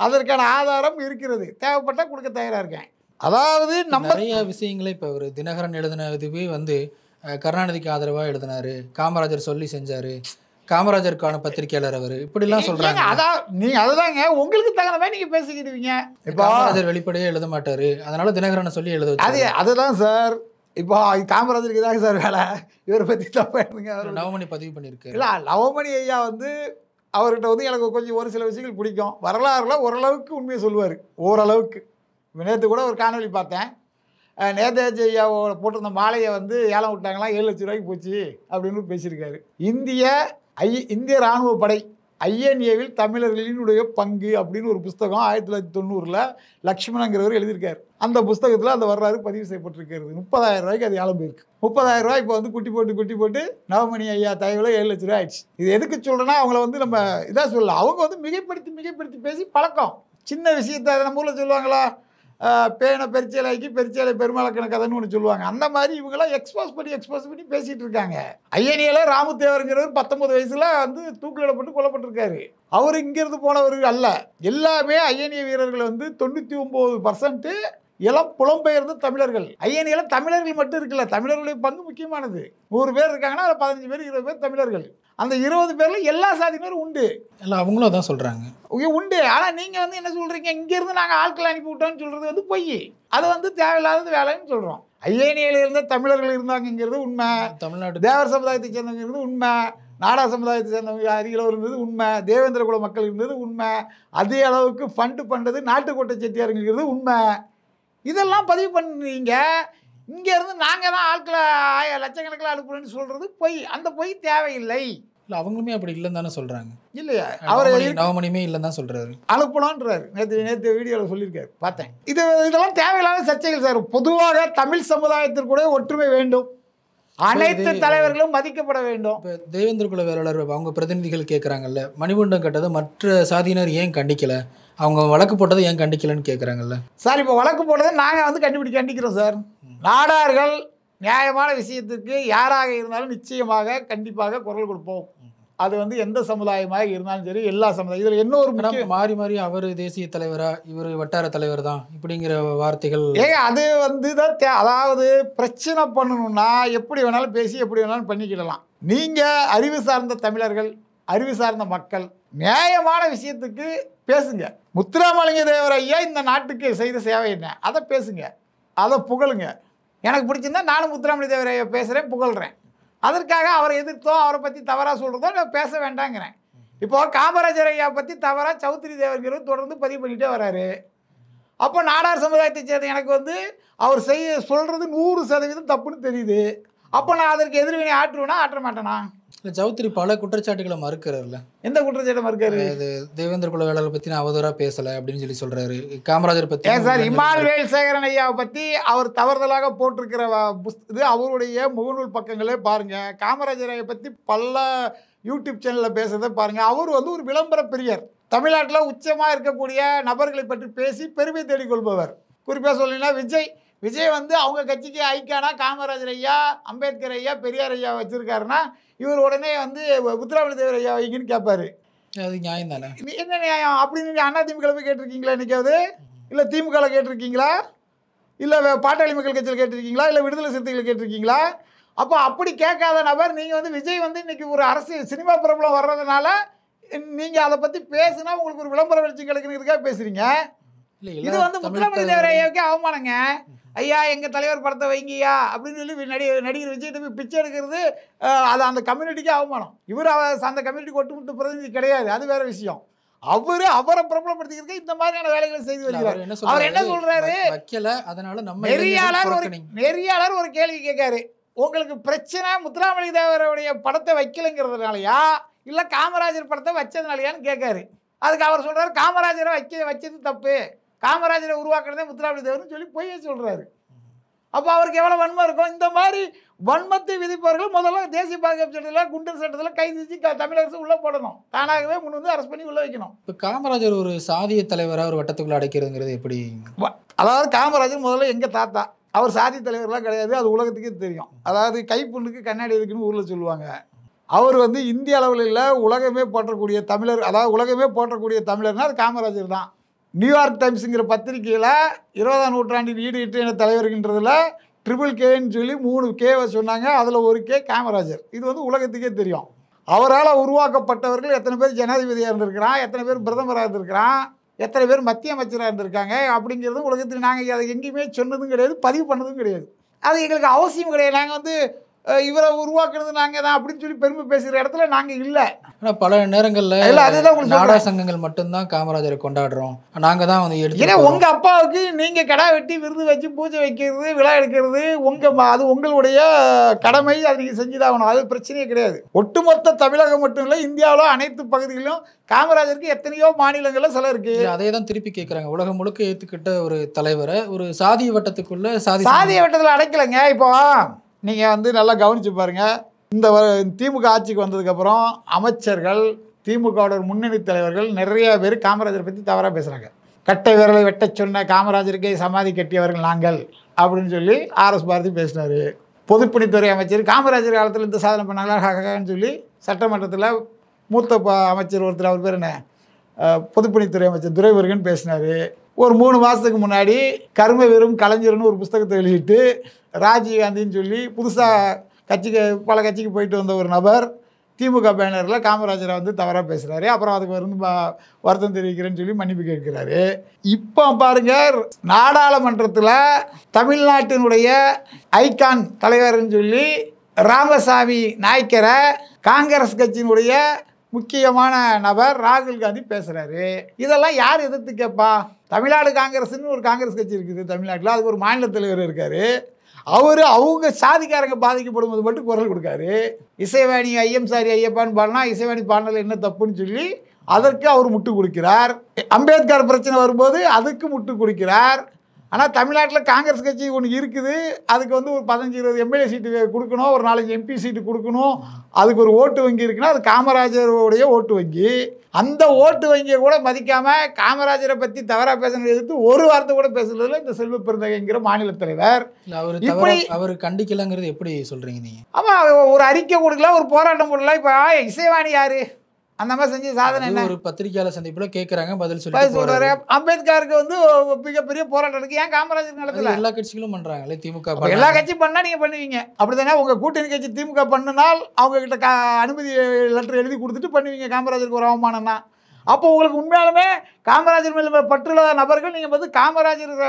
Speaker 1: அதற்கான ஆதாரம் இருக்கிறது. தேவைப்பட்டால் கொடுக்க தயாராக இருக்கேன். அதாவது நம்ம
Speaker 2: நிறைய விஷயங்களே இப்போ ஒரு தினகரன் எழுதின இதுவே வந்து கருணாநிதிக்கு ஆதரவாக எழுதினாரு, காமராஜர் சொல்லி செஞ்சாரு, காமராஜருக்கான பத்திரிகையாளர் அவர், இப்படிலாம் சொல்றாங்க.
Speaker 1: அதுதாங்க உங்களுக்கு தகுந்த மாதிரி நீங்க பேசிக்கிடுவீங்க.
Speaker 2: இப்போ காமராஜர் வெளிப்படையே எழுத மாட்டாரு, அதனால தினகரனை சொல்லி எழுத வச்சு.
Speaker 1: அதுதான் சார். இப்போ காமராஜருக்கு தாங்க சார் வேலை. இவரை பத்தி தப்பா எழுதுங்க.
Speaker 2: நவமணி பதிவு பண்ணியிருக்காரு.
Speaker 1: இல்லை, நவமணி ஐயா வந்து அவர்கிட்ட வந்து எனக்கு கொஞ்சம் ஒரு சில விஷயங்கள் பிடிக்கும். வரலாறுல ஓரளவுக்கு உண்மையை சொல்லுவார், ஓரளவுக்கு. நேற்று கூட ஒரு காணொலி பார்த்தேன். நேதாஜி ஐயா போட்டிருந்த மாலையை வந்து ஏலம் விட்டாங்களாம், 7 லட்சம் ரூபாய்க்கு போச்சு அப்படின்னு பேசியிருக்காரு. இந்திய இராணுவ படை ஐஎன்ஏவில் தமிழர்களினுடைய பங்கு அப்படின்னு ஒரு புஸ்தகம் 1990 லக்ஷ்மணங்கிறவர் எழுதியிருக்காரு. அந்த புஸ்தகத்தில் அந்த வரலாறு பதிவு செய்யப்பட்டிருக்கிறது. 30,000 ரூபாய்க்கு அது ஏலம் போயிருக்கு. 30,000 ரூபாய் இப்போ வந்து குட்டி போட்டு நவமணி ஐயா தயவில் 7 லட்ச ரூபாய் ஆயிடுச்சு. இது எதுக்கு சொல்கிறேன்னா, அவங்கள வந்து நம்ம இதாக சொல்லலாம். அவங்க வந்து மிகைப்படுத்தி பேசி பழக்கம். சின்ன விஷயத்தை நம்ம ஊரில் சொல்லுவாங்களா, பேனை பெருச்சேலைக்கு பெருச்சேலை பெருமளக்கண கதைன்னு ஒன்று சொல்லுவாங்க. அந்த மாதிரி இவங்களாம் எக்ஸ்போஸ் பண்ணி பேசிகிட்டு இருக்காங்க. ஐஎன்ஏல ராமுத்தேவருங்கிறவர் 19 வயசில் வந்து தூக்கிலிடப்பட்டு கொல்லப்பட்டிருக்காரு. அவர் இங்கிருந்து போனவர் அல்ல. எல்லாமே ஐஎன்ஏ வீரர்கள் வந்து 99% இளம் புலம்பெயர்ந்த தமிழர்கள். ஐஎன்ஏல தமிழர்கள் மட்டும் இருக்குல்ல, தமிழர்களுடைய பங்கு முக்கியமானது. 100 பேர் இருக்காங்கன்னா அதில் 15 பேர் 20 பேர் தமிழர்கள். அந்த 20 பேரில் எல்லா சாதியினரும் உண்டு.
Speaker 2: எல்லாம் அவங்களும் அதான் சொல்கிறாங்க,
Speaker 1: உண்டு. ஆனால் நீங்கள் வந்து என்ன சொல்கிறீங்க, இங்கேருந்து நாங்கள் ஆட்கள் அனுப்பி விட்டோம்னு சொல்கிறது வந்து பொய். அது வந்து தேவையில்லாதது வேலைன்னு சொல்கிறோம். ஐஎன்ஏல இருந்த தமிழர்கள் இருந்தாங்கிறது உண்மை,
Speaker 2: தமிழ்நாடு
Speaker 1: தேவர் சமுதாயத்தை சேர்ந்தவங்கிறது உண்மை, நாடா சமுதாயத்தை சேர்ந்தவங்க அதிகளவு இருந்தது உண்மை, தேவேந்திர குல மக்கள் இருந்தது உண்மை, அதே அளவுக்கு ஃபண்டு பண்ணுறது நாட்டுக்கோட்டை செட்டியாருங்கிறது உண்மை. இதெல்லாம் பதிவு பண்ணுறீங்க. இங்கேருந்து நாங்கள் தான் ஆட்களை லட்சக்கணக்கில் அனுப்புறேன்னு சொல்கிறது பொய். அந்த பொய் தேவையில்லை.
Speaker 2: இல்லை, அவங்களுமே அப்படி இல்லைன்னு தானே சொல்கிறாங்க.
Speaker 1: இல்லையா,
Speaker 2: அவர் நவமணியுமே இல்லைன்னு தான் சொல்கிறாரு,
Speaker 1: அனுப்பணுன்றாரு. நேற்று வீடியோவில் சொல்லியிருக்காரு, பார்த்தேன். இதெல்லாம் தேவையில்லாத சர்ச்சைகள் சார். பொதுவாக தமிழ் சமுதாயத்திற்குடைய ஒற்றுமை வேண்டும், அனைத்து தலைவர்களும் மதிக்கப்பட வேண்டும்.
Speaker 2: இப்போ தேவேந்திர குல வேளாளர் அவங்க பிரதிநிதிகள் கேட்குறாங்கல்ல, மணிமண்டபம் கட்டதை மற்ற சாதியினர் ஏன் கண்டிக்கலை, அவங்க வழக்கு போட்டதை ஏன் கண்டிக்கலைன்னு கேட்குறாங்கல்ல
Speaker 1: சார். இப்போ வழக்கு போட்டதை நாங்கள் வந்து கண்டிக்கிறோம் சார். நாடார்கள் நியாயமான விஷயத்துக்கு யாராக இருந்தாலும் நிச்சயமாக கண்டிப்பாக குரல் கொடுப்போம். அது வந்து எந்த சமுதாயமாக இருந்தாலும் சரி, எல்லா சமுதாயம். இதில் என்ன ஒரு
Speaker 2: மாறி அவர் தேசிய தலைவரா, இவர் வட்டார தலைவர் தான் இப்படிங்கிற வார்த்தைகள்.
Speaker 1: அது வந்து தான் அதாவது பிரச்சனை பண்ணணும்னா எப்படி வேணாலும் பேசி எப்படி வேணாலும் பண்ணிக்கிடலாம். நீங்கள் அறிவு சார்ந்த தமிழர்கள், அறிவு சார்ந்த மக்கள் நியாயமான விஷயத்துக்கு பேசுங்க. முத்துராமலிங்க தேவர் ஐயா இந்த நாட்டுக்கு செய்த சேவை என்ன, அதை பேசுங்க, அதை புகழுங்க. எனக்கு பிடிச்சிருந்தா நானும் முத்துராமலிங்க தேவர் ஐயா பேசுகிறேன், புகழ்கிறேன். அதற்காக அவரை எதிர்த்தோ அவரை பற்றி தவறாக சொல்கிறதோ நான் பேச வேண்டாங்கிறேன். இப்போது காமராஜர் ஐயா பற்றி தவறாக சௌத்ரி தேவர்கிறவர் தொடர்ந்து பதிவு பண்ணிகிட்டே வராரு. அப்போ நாடார் சமுதாயத்தை சேர்ந்த எனக்கு வந்து அவர் சொல்கிறது 100% தப்புன்னு தெரியுது. அப்போ நான் அதற்கு எதிர்வினை ஆற்றுவேனா ஆற்ற மாட்டேனா?
Speaker 2: இல்லை சௌத்ரி பல குற்றச்சாட்டுகளை மறுக்கிறார்ல.
Speaker 1: எந்த குற்றச்சாட்டை மறுக்காரு?
Speaker 2: அது தேவேந்திர குல வேளாளரை பற்றி நான் அவதூறாக பேசலை அப்படின்னு சொல்லி சொல்கிறாரு. காமராஜர் பற்றி
Speaker 1: ஏன் சார் இமானுவேல் சேகரன் ஐயாவை பற்றி அவர் தவறுதலாக போட்டிருக்கிற இது அவருடைய முகநூல் பக்கங்களே பாருங்க. காமராஜரை பற்றி பல யூடியூப் சேனலில் பேசுறதை பாருங்க. அவர் வந்து ஒரு விளம்பர பிரியர். தமிழ்நாட்டில் உச்சமாக இருக்கக்கூடிய நபர்களை பற்றி பேசி பெருமை தேடிக்கொள்பவர். குறிப்பாக சொல்லினா விஜய் வந்து அவங்க கட்சிக்கு ஐக்கானா காமராஜர் ஐயா, அம்பேத்கர் ஐயா, பெரியார் ஐயா வச்சிருக்காருன்னா இவர் உடனே வந்து முத்துராமலிங்க தேவர் ஐயா வைங்கன்னு கேட்பாரு.
Speaker 2: அது நியாயம் தானே?
Speaker 1: என்ன நியாயம் அப்படின்னு நீங்கள் அண்ணா திமுக போய் கேட்டிருக்கீங்களா என்னைக்காவது? இல்லை திமுகவில் கேட்டிருக்கீங்களா? இல்லை பாட்டாளி மக்கள் கட்சியில் கேட்டிருக்கீங்களா? இல்லை விடுதலை சிறுத்தைகள் கேட்டிருக்கீங்களா? அப்போ அப்படி கேட்காத நபர் நீங்கள் வந்து விஜய் வந்து இன்னைக்கு ஒரு அரசியல் சினிமா பிரபலம் வர்றதுனால நீங்கள் அதை பற்றி பேசுனா உங்களுக்கு ஒரு விளம்பர வெளிச்சம் கிடைக்கிறதுக்காக பேசுறீங்க. இது வந்து முத்துராமலிங்க தேவர் ஐயாவுக்கே அவமானங்க. ஐயா எங்கள் தலைவர் படத்தை வைங்கய்யா அப்படின்னு சொல்லி நடிகர் விஜய் போய் பிச்சை எடுக்கிறது அது அந்த கம்யூனிட்டிக்கே அவமானம். இவர் அந்த கம்யூனிட்டிக்கு ஒட்டுமொத்த பிரதிநிதி கிடையாது, அது வேற விஷயம். அவரை பிரபலப்படுத்திக்கிறதுக்கு இந்த மாதிரியான வேலைகளை செய்து வருகிறார். அவர் என்ன சொல்றாரு? நெறியாளர் ஒரு கேள்வி கேட்காரு, உங்களுக்கு பிரச்சனை முத்துராமலிங்க தேவருடைய படத்தை வைக்கலைங்கிறதுனாலயா இல்லை காமராஜர் படத்தை வச்சதுனாலயான்னு கேட்காரு. அதுக்கு அவர் சொல்றாரு காமராஜரை வச்சது தப்பு, காமராஜரை உருவாக்குறதே முத்துராமலிங்க தேவர்னு சொல்லி பொய்யே சொல்றாரு. அப்போ அவருக்கு எவ்வளோ வன்மம் இருக்கும்? இந்த மாதிரி வன்மத்தை விதிப்பவர்கள் முதல்ல தேசிய பாதுகாப்பு சட்டத்தில் குண்டர் சட்டத்தில் கைது செஞ்சு தமிழக அரசு உள்ளே போடணும். தானாகவே முன் வந்து அரெஸ்ட் பண்ணி உள்ளே வைக்கணும்.
Speaker 2: இப்போ காமராஜர் ஒரு சாதிய தலைவராக ஒரு வட்டத்துக்குள்ளே அடைக்கிறதுங்கிறது எப்படி?
Speaker 1: அதாவது காமராஜர் முதல்ல எங்கள் தாத்தா, அவர் சாதி தலைவர்லாம் கிடையாது, அது உலகத்துக்கே தெரியும். அதாவது கைப்புண்ணுக்கு கண்ணாடி இருக்குன்னு ஊரில் சொல்லுவாங்க. அவர் வந்து இந்திய அளவில் இல்லை, உலகமே போற்றக்கூடிய தமிழர், அதாவது உலகமே போற்றக்கூடிய தமிழர்னா அது காமராஜர் தான். நியூயார்க் டைம்ஸுங்கிற பத்திரிகையில் 20ஆம் நூற்றாண்டின் ஈடு இட்ட தலைவர்கின்றதில் KKKன்னு சொல்லி 3 Kவை சொன்னாங்க. அதில் ஒரு K காமராஜர். இது வந்து உலகத்துக்கே தெரியும். அவரால் உருவாக்கப்பட்டவர்கள் எத்தனை பேர் ஜனாதிபதியாக இருந்திருக்கிறான், எத்தனை பேர் பிரதமராக இருந்திருக்கிறான், எத்தனை பேர் மத்திய அமைச்சராக இருந்திருக்காங்க அப்படிங்கிறதும் உலகத்தில் நாங்கள் அதை எங்கேயுமே சொன்னதும் கிடையாது, பதிவு பண்ணதும் கிடையாது. அது எங்களுக்கு அவசியம் கிடையாது. நாங்கள் வந்து இவரை உருவாக்குறது நாங்கள் தான் அப்படின்னு சொல்லி பெருமை பேசுகிற இடத்துல நாங்கள் இல்லை.
Speaker 2: ஆனால் பல நேரங்களில் நாடா சங்கங்கள் மட்டும்தான் காமராஜரை கொண்டாடுறோம், நாங்கள் தான் வந்து
Speaker 1: ஏன்னா உங்கள் அப்பாவுக்கு நீங்கள் கடா வெட்டி விருது வச்சு பூஜை வைக்கிறது, விழா எடுக்கிறது அது உங்களுடைய கடமை, அது நீங்கள் செஞ்சுதான். அது பிரச்சனையே கிடையாது. ஒட்டுமொத்த தமிழகம் மட்டும் இல்லை, இந்தியாவில் அனைத்து பகுதிகளிலும் காமராஜருக்கு எத்தனையோ மாநிலங்களில் சில இருக்கு.
Speaker 2: அதே தான் திருப்பி கேட்குறாங்க. உலகம் முழுக்க ஏற்றுக்கிட்ட ஒரு தலைவரை ஒரு சாதிய வட்டத்துக்குள்ள
Speaker 1: சாதிய வட்டத்தில் அடைக்கலைங்க. இப்போ நீங்கள் வந்து நல்லா கவனித்து பாருங்கள். இந்த திமுக ஆட்சிக்கு வந்ததுக்கப்புறம் அமைச்சர்கள், திமுகவோட முன்னணி தலைவர்கள் நிறைய பேர் காமராஜரை பற்றி தவறாக பேசுகிறாங்க. கட்டை விரலை வெட்ட சொன்ன காமராஜருக்கே சமாதி கட்டியவர்கள் நாங்கள் அப்படின்னு சொல்லி RS பாரதி பேசினார். பொதுப்பணித்துறை அமைச்சர் காமராஜர் காலத்தில் இந்த சாதனை பண்ணாங்கன்னு சொல்லி சட்டமன்றத்தில் மூத்த அமைச்சர் ஒருத்தர், அவர் பேர் என்ன, பொதுப்பணித்துறை அமைச்சர் துரைமுருகன் பேசினார். ஒரு 3 மாதத்துக்கு முன்னாடி கரும வெறும் கலைஞர்னு ஒரு புஸ்தகத்தை எழுதிட்டு ராஜீவ்காந்தின்னு சொல்லி புதுசாக பல கட்சிக்கு போயிட்டு வந்த ஒரு நபர் திமுக பேனரில் காமராஜரை வந்து தவறாக பேசுகிறாரு. அப்புறம் அதுக்கு வந்து வருத்தம் தெரிவிக்கிறேன்னு சொல்லி மன்னிப்பு கேட்கிறாரு. இப்போ பாருங்க, நாடாளுமன்றத்தில் தமிழ்நாட்டினுடைய ஐகான் தலைவர்னு சொல்லி ராமசாமி நாய்க்கரை காங்கிரஸ் கட்சியினுடைய முக்கியமான நபர் ராகுல் காந்தி பேசுகிறாரு. இதெல்லாம் யார் எதிர்த்து கேட்பா? தமிழ்நாடு காங்கிரஸ்ன்னு ஒரு காங்கிரஸ் கட்சி இருக்குது தமிழ்நாட்டில், அதுக்கு ஒரு மாநில தலைவர் இருக்கார். அவங்க சாதிக்காரங்க பாதிக்கப்படும்போது மட்டும் குரல் கொடுக்காரு. இசைவாணி ஐயம்சாரி ஐயப்பான்னு பாடினா இசைவாணி பாடினதில் என்ன தப்புன்னு சொல்லி அதற்கு அவர் முட்டு கொடுக்கிறார். அம்பேத்கர் பிரச்சனை வரும்போது அதுக்கு முட்டு கொடுக்கிறார். ஆனால் தமிழ்நாட்டில் காங்கிரஸ் கட்சி ஒன்று இருக்குது, அதுக்கு வந்து ஒரு 15-20 MLA சீட்டு கொடுக்கணும், ஒரு 4-5 MP சீட்டு கொடுக்கணும், அதுக்கு ஒரு ஓட்டு வங்கி இருக்குன்னா அது காமராஜருடைய ஓட்டு வங்கி. அந்த ஓட்டு வங்கியை கூட மதிக்காமல் காமராஜரை பற்றி தவறாக பேசுனது எதிர்த்து ஒரு வார்த்தை கூட பேசுறதுல இந்த செல்வ பெருந்தகைங்கிற மாநில தலைவர்
Speaker 2: அவர் கண்டிக்கலங்கிறது எப்படி சொல்கிறீங்க நீங்கள்?
Speaker 1: ஆமாம், ஒரு அறிக்கை கொடுக்கல, ஒரு போராட்டம் போடல. இப்போ இசைவாணி யாரு அந்த மாதிரி செஞ்ச சாதனை என்ன?
Speaker 2: ஒரு பத்திரிகையாளர் சந்திப்புல கேட்கறாங்க, பதில் சொல்றாரு.
Speaker 1: அம்பேத்கருக்கு வந்து மிகப்பெரிய போராட்டம் இருக்கு, ஏன் காமராஜர் நடக்கல?
Speaker 2: எல்லா கட்சிகளும் பண்றாங்களே, திமுக
Speaker 1: எல்லா கட்சியும் பண்ணா நீங்க பண்ணுவீங்க அப்படித்தானே? உங்க கூட்டணி கட்சி திமுக பண்ணினால் அவங்க கிட்ட அனுமதி லெட்டர் எழுதி கொடுத்துட்டு பண்ணுவீங்க. காமராஜருக்கு ஒரு அவமானம்னா அப்போ உங்களுக்கு உண்மையாலுமே காமராஜர் மேல பற்றுள்ள நபர்கள் நீங்கள் வந்து காமராஜர்